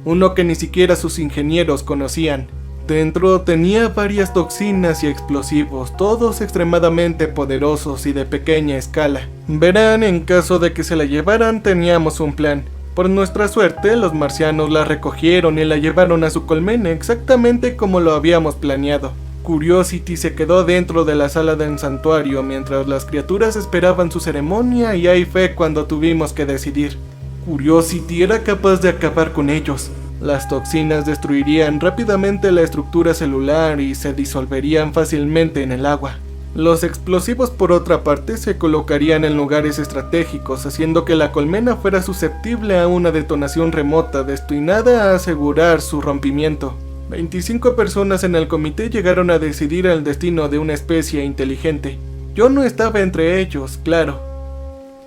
uno que ni siquiera sus ingenieros conocían. Dentro tenía varias toxinas y explosivos, todos extremadamente poderosos y de pequeña escala. Verán, en caso de que se la llevaran, teníamos un plan. Por nuestra suerte, los marcianos la recogieron y la llevaron a su colmena exactamente como lo habíamos planeado. Curiosity se quedó dentro de la sala del santuario mientras las criaturas esperaban su ceremonia y ahí fue cuando tuvimos que decidir. Curiosity era capaz de acabar con ellos. Las toxinas destruirían rápidamente la estructura celular y se disolverían fácilmente en el agua. Los explosivos, por otra parte, se colocarían en lugares estratégicos, haciendo que la colmena fuera susceptible a una detonación remota destinada a asegurar su rompimiento. 25 personas en el comité llegaron a decidir el destino de una especie inteligente. Yo no estaba entre ellos, claro.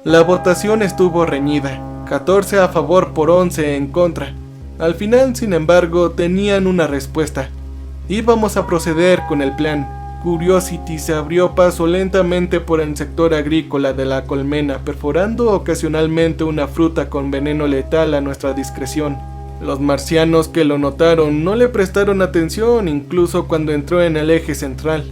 La votación estuvo reñida, 14 a favor por 11 en contra. Al final, sin embargo, tenían una respuesta. Íbamos a proceder con el plan. Curiosity se abrió paso lentamente por el sector agrícola de la colmena, perforando ocasionalmente una fruta con veneno letal a nuestra discreción. Los marcianos que lo notaron no le prestaron atención incluso cuando entró en el eje central.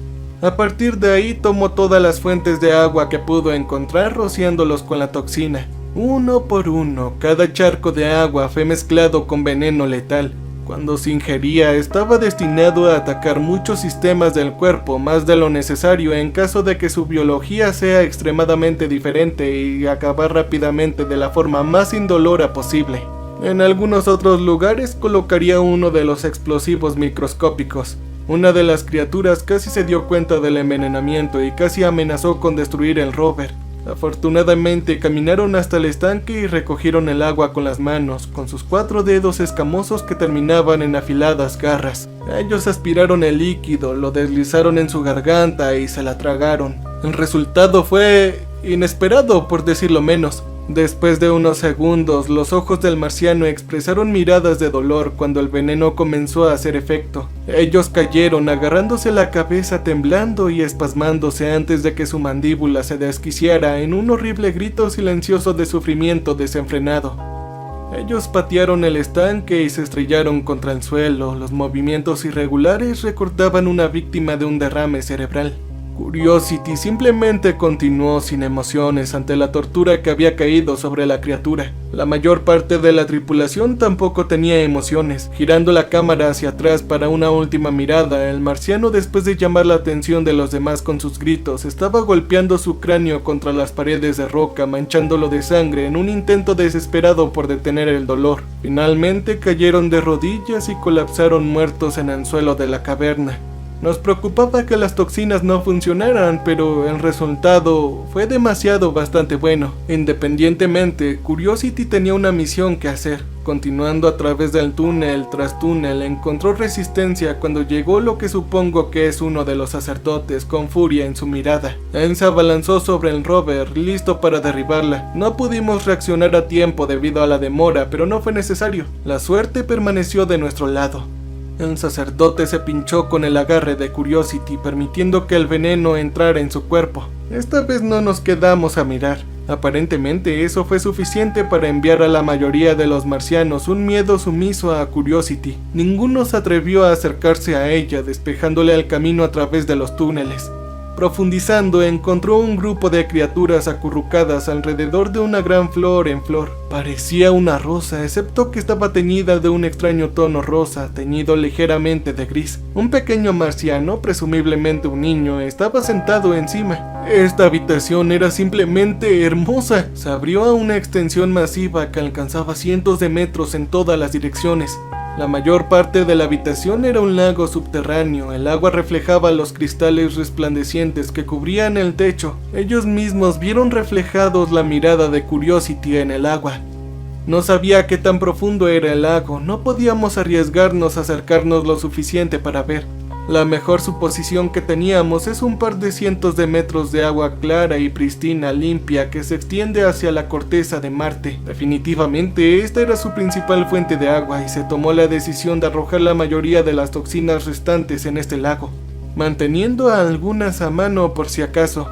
A partir de ahí tomó todas las fuentes de agua que pudo encontrar rociándolos con la toxina. Uno por uno, cada charco de agua fue mezclado con veneno letal. Cuando se ingería, estaba destinado a atacar muchos sistemas del cuerpo, más de lo necesario en caso de que su biología sea extremadamente diferente, y acabar rápidamente de la forma más indolora posible. En algunos otros lugares colocaría uno de los explosivos microscópicos. Una de las criaturas casi se dio cuenta del envenenamiento y casi amenazó con destruir el rover. Afortunadamente caminaron hasta el estanque y recogieron el agua con las manos, con sus 4 dedos escamosos que terminaban en afiladas garras. Ellos aspiraron el líquido, lo deslizaron en su garganta y se la tragaron. El resultado fue inesperado, por decirlo menos. Después de unos segundos, los ojos del marciano expresaron miradas de dolor cuando el veneno comenzó a hacer efecto. Ellos cayeron agarrándose la cabeza, temblando y espasmándose antes de que su mandíbula se desquiciara en un horrible grito silencioso de sufrimiento desenfrenado. Ellos patearon el estanque y se estrellaron contra el suelo. Los movimientos irregulares recordaban una víctima de un derrame cerebral. Curiosity simplemente continuó sin emociones ante la tortura que había caído sobre la criatura. La mayor parte de la tripulación tampoco tenía emociones. Girando la cámara hacia atrás para una última mirada, el marciano, después de llamar la atención de los demás con sus gritos, estaba golpeando su cráneo contra las paredes de roca, manchándolo de sangre en un intento desesperado por detener el dolor. Finalmente cayeron de rodillas y colapsaron muertos en el suelo de la caverna. Nos preocupaba que las toxinas no funcionaran, pero el resultado fue bastante bueno. Independientemente, Curiosity tenía una misión que hacer. Continuando a través del túnel tras túnel, encontró resistencia cuando llegó lo que supongo que es uno de los sacerdotes, con furia en su mirada. Él se abalanzó sobre el rover, listo para derribarla. No pudimos reaccionar a tiempo debido a la demora, pero no fue necesario. La suerte permaneció de nuestro lado. El sacerdote se pinchó con el agarre de Curiosity, permitiendo que el veneno entrara en su cuerpo. Esta vez no nos quedamos a mirar. Aparentemente eso fue suficiente para enviar a la mayoría de los marcianos un miedo sumiso a Curiosity. Ninguno se atrevió a acercarse a ella, despejándole el camino a través de los túneles. Profundizando, encontró un grupo de criaturas acurrucadas alrededor de una gran flor en flor. Parecía una rosa, excepto que estaba teñida de un extraño tono rosa, teñido ligeramente de gris. Un pequeño marciano, presumiblemente un niño, estaba sentado encima. Esta habitación era simplemente hermosa. Se abrió a una extensión masiva que alcanzaba cientos de metros en todas las direcciones. La mayor parte de la habitación era un lago subterráneo. El agua reflejaba los cristales resplandecientes que cubrían el techo. Ellos mismos vieron reflejados la mirada de Curiosity en el agua. No sabía qué tan profundo era el lago. No podíamos arriesgarnos a acercarnos lo suficiente para ver. La mejor suposición que teníamos es un par de cientos de metros de agua clara y pristina, limpia, que se extiende hacia la corteza de Marte. Definitivamente esta era su principal fuente de agua, y se tomó la decisión de arrojar la mayoría de las toxinas restantes en este lago, manteniendo a algunas a mano por si acaso.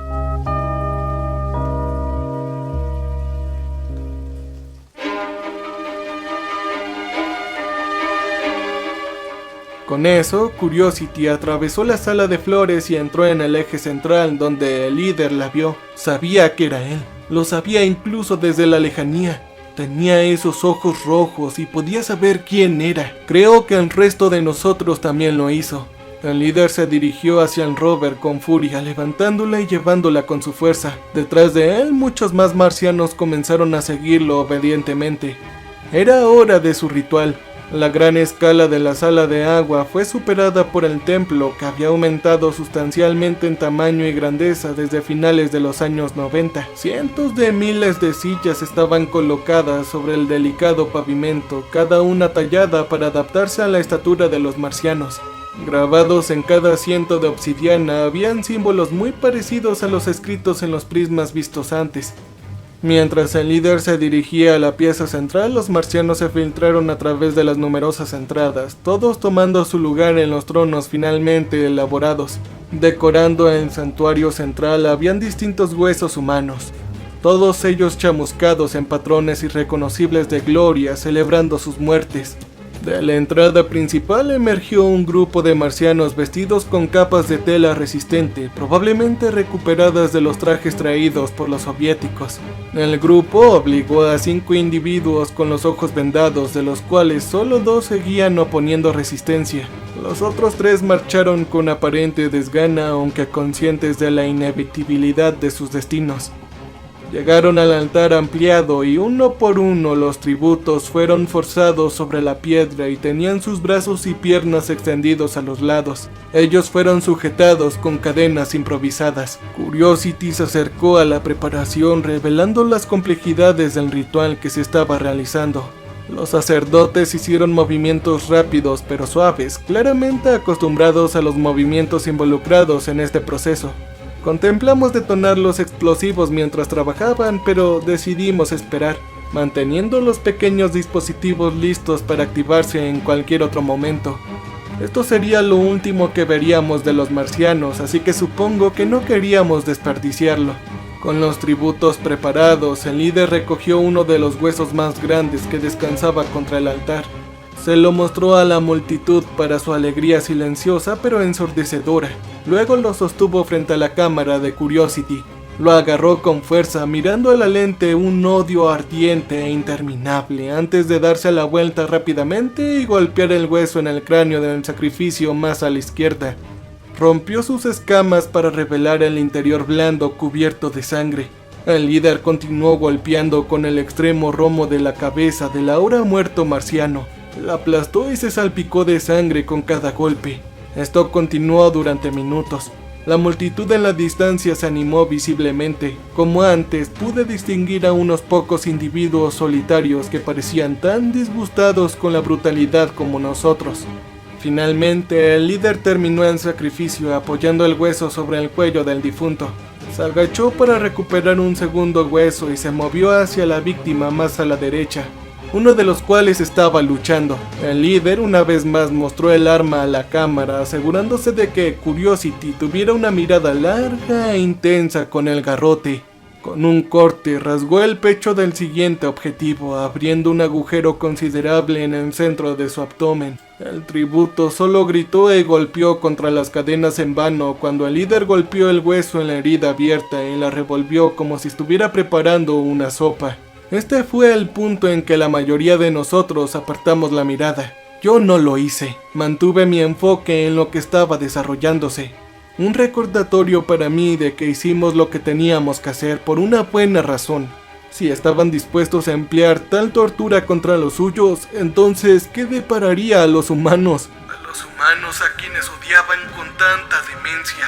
Con eso, Curiosity atravesó la sala de flores y entró en el eje central, donde el líder la vio. Sabía que era él, lo sabía incluso desde la lejanía. Tenía esos ojos rojos y podía saber quién era. Creo que el resto de nosotros también lo hizo. El líder se dirigió hacia el rover con furia, levantándola y llevándola con su fuerza. Detrás de él, muchos más marcianos comenzaron a seguirlo obedientemente. Era hora de su ritual. La gran escala de la sala de agua fue superada por el templo, que había aumentado sustancialmente en tamaño y grandeza desde finales de los años 90. Cientos de miles de sillas estaban colocadas sobre el delicado pavimento, cada una tallada para adaptarse a la estatura de los marcianos. Grabados en cada asiento de obsidiana habían símbolos muy parecidos a los escritos en los prismas vistos antes. Mientras el líder se dirigía a la pieza central, los marcianos se filtraron a través de las numerosas entradas, todos tomando su lugar en los tronos finalmente elaborados. Decorando el santuario central habían distintos huesos humanos, todos ellos chamuscados en patrones irreconocibles de gloria, celebrando sus muertes. De la entrada principal emergió un grupo de marcianos vestidos con capas de tela resistente, probablemente recuperadas de los trajes traídos por los soviéticos. El grupo obligó a 5 individuos con los ojos vendados, de los cuales solo 2 seguían oponiendo resistencia. Los otros 3 marcharon con aparente desgana, aunque conscientes de la inevitabilidad de sus destinos. Llegaron al altar ampliado y uno por uno los tributos fueron forzados sobre la piedra y tenían sus brazos y piernas extendidos a los lados. Ellos fueron sujetados con cadenas improvisadas. Curiosity se acercó a la preparación, revelando las complejidades del ritual que se estaba realizando. Los sacerdotes hicieron movimientos rápidos pero suaves, claramente acostumbrados a los movimientos involucrados en este proceso. Contemplamos detonar los explosivos mientras trabajaban, pero decidimos esperar, manteniendo los pequeños dispositivos listos para activarse en cualquier otro momento. Esto sería lo último que veríamos de los marcianos, así que supongo que no queríamos desperdiciarlo. Con los tributos preparados, el líder recogió uno de los huesos más grandes que descansaba contra el altar. Se lo mostró a la multitud para su alegría silenciosa pero ensordecedora. Luego lo sostuvo frente a la cámara de Curiosity. Lo agarró con fuerza, mirando a la lente un odio ardiente e interminable, antes de darse la vuelta rápidamente y golpear el hueso en el cráneo del sacrificio más a la izquierda. Rompió sus escamas para revelar el interior blando cubierto de sangre. El líder continuó golpeando con el extremo romo de la cabeza del ahora muerto marciano. La aplastó y se salpicó de sangre con cada golpe. Esto continuó durante minutos. La multitud en la distancia se animó visiblemente. Como antes, pude distinguir a unos pocos individuos solitarios que parecían tan disgustados con la brutalidad como nosotros. Finalmente, el líder terminó el sacrificio apoyando el hueso sobre el cuello del difunto. Se agachó para recuperar un segundo hueso y se movió hacia la víctima más a la derecha, uno de los cuales estaba luchando. El líder una vez más mostró el arma a la cámara, asegurándose de que Curiosity tuviera una mirada larga e intensa con el garrote. Con un corte rasgó el pecho del siguiente objetivo, abriendo un agujero considerable en el centro de su abdomen. El tributo solo gritó y golpeó contra las cadenas en vano cuando el líder golpeó el hueso en la herida abierta y la revolvió como si estuviera preparando una sopa. Este fue el punto en que la mayoría de nosotros apartamos la mirada. Yo no lo hice. Mantuve mi enfoque en lo que estaba desarrollándose. Un recordatorio para mí de que hicimos lo que teníamos que hacer por una buena razón. Si estaban dispuestos a emplear tal tortura contra los suyos, entonces, ¿qué depararía a los humanos? A los humanos a quienes odiaban con tanta demencia.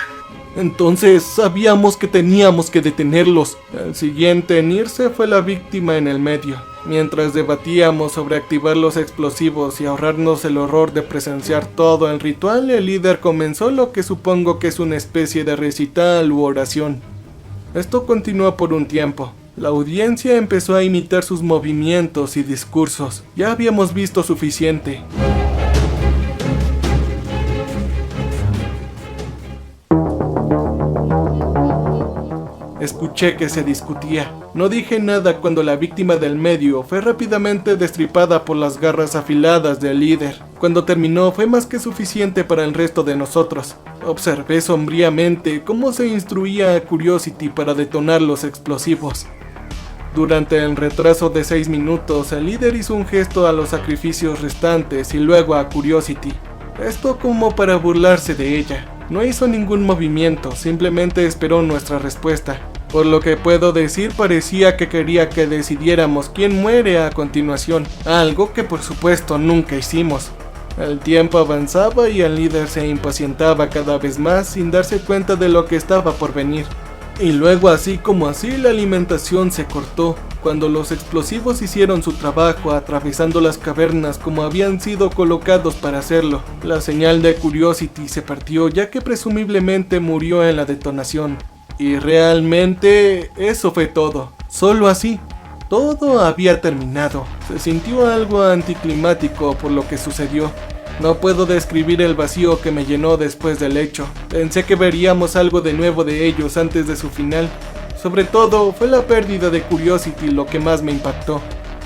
Entonces sabíamos que teníamos que detenerlos. El siguiente en irse fue la víctima en el medio. Mientras debatíamos sobre activar los explosivos y ahorrarnos el horror de presenciar todo el ritual, el líder comenzó lo que supongo que es una especie de recital u oración. Esto continuó por un tiempo. La audiencia empezó a imitar sus movimientos y discursos. Ya habíamos visto suficiente. Escuché que se discutía. No dije nada cuando la víctima del medio fue rápidamente destripada por las garras afiladas del líder. Cuando terminó fue más que suficiente para el resto de nosotros. Observé sombríamente cómo se instruía a Curiosity para detonar los explosivos. Durante el retraso de 6 minutos, el líder hizo un gesto a los sacrificios restantes y luego a Curiosity. Esto como para burlarse de ella. No hizo ningún movimiento, simplemente esperó nuestra respuesta. Por lo que puedo decir, parecía que quería que decidiéramos quién muere a continuación, algo que por supuesto nunca hicimos. El tiempo avanzaba y el líder se impacientaba cada vez más sin darse cuenta de lo que estaba por venir. Y luego, así como así, la alimentación se cortó, cuando los explosivos hicieron su trabajo atravesando las cavernas como habían sido colocados para hacerlo. La señal de Curiosity se partió, ya que presumiblemente murió en la detonación. Y realmente eso fue todo. Solo así. Todo había terminado. Se sintió algo anticlimático por lo que sucedió. No puedo describir el vacío que me llenó después del hecho. Pensé que veríamos algo de nuevo de ellos antes de su final. Sobre todo, fue la pérdida de Curiosity lo que más me impactó.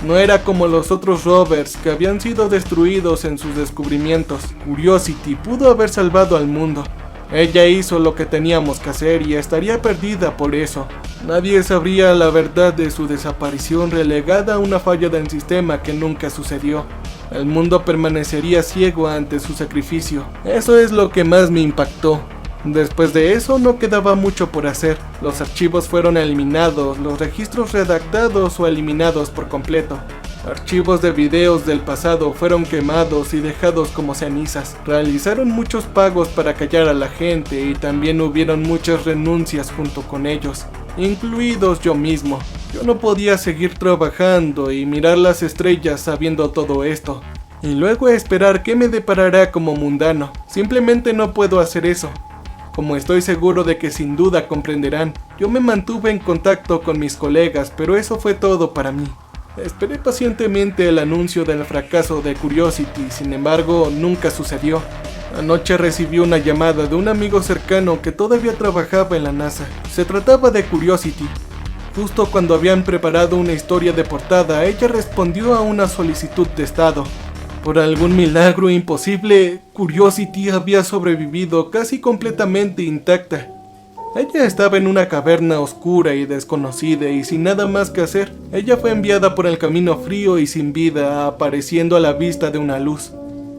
No era como los otros rovers que habían sido destruidos en sus descubrimientos. Curiosity pudo haber salvado al mundo. Ella hizo lo que teníamos que hacer y estaría perdida por eso. Nadie sabría la verdad de su desaparición, relegada a una falla del sistema que nunca sucedió. El mundo permanecería ciego ante su sacrificio. Eso es lo que más me impactó. Después de eso no quedaba mucho por hacer. Los archivos fueron eliminados, los registros redactados o eliminados por completo. Archivos de videos del pasado fueron quemados y dejados como cenizas. Realizaron muchos pagos para callar a la gente y también hubieron muchas renuncias junto con ellos, incluidos yo mismo. Yo no podía seguir trabajando y mirar las estrellas sabiendo todo esto, y luego esperar qué me deparará como mundano. Simplemente no puedo hacer eso. Como estoy seguro de que sin duda comprenderán, yo me mantuve en contacto con mis colegas, pero eso fue todo para mí. Esperé pacientemente el anuncio del fracaso de Curiosity, sin embargo, nunca sucedió. Anoche recibí una llamada de un amigo cercano que todavía trabajaba en la NASA. Se trataba de Curiosity. Justo cuando habían preparado una historia de portada, ella respondió a una solicitud de estado. Por algún milagro imposible, Curiosity había sobrevivido casi completamente intacta. Ella estaba en una caverna oscura y desconocida y sin nada más que hacer. Ella fue enviada por el camino frío y sin vida, apareciendo a la vista de una luz.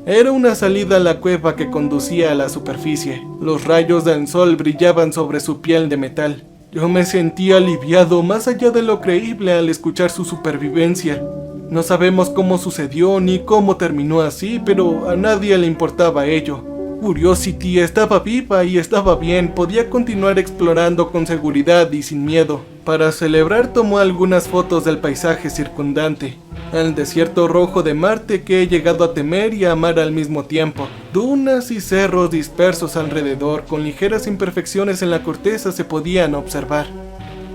Era una salida a la cueva que conducía a la superficie. Los rayos del sol brillaban sobre su piel de metal. Yo me sentí aliviado más allá de lo creíble al escuchar su supervivencia. No sabemos cómo sucedió ni cómo terminó así, pero a nadie le importaba ello. Curiosity estaba viva y estaba bien, podía continuar explorando con seguridad y sin miedo. Para celebrar tomó algunas fotos del paisaje circundante, el desierto rojo de Marte que he llegado a temer y a amar al mismo tiempo. Dunas y cerros dispersos alrededor, con ligeras imperfecciones en la corteza se podían observar.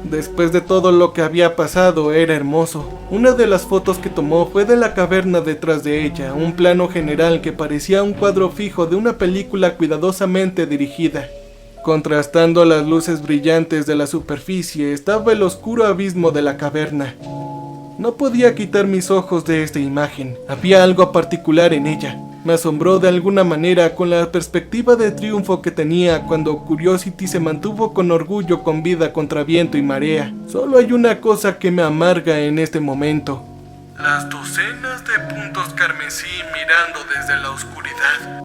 Después de todo lo que había pasado, era hermoso. Una de las fotos que tomó fue de la caverna detrás de ella, un plano general que parecía un cuadro fijo de una película cuidadosamente dirigida. Contrastando las luces brillantes de la superficie estaba el oscuro abismo de la caverna. No podía quitar mis ojos de esta imagen. Había algo particular en ella. Me asombró de alguna manera con la perspectiva de triunfo que tenía cuando Curiosity se mantuvo con orgullo con vida contra viento y marea. Solo hay una cosa que me amarga en este momento: las docenas de puntos carmesí mirando desde la oscuridad.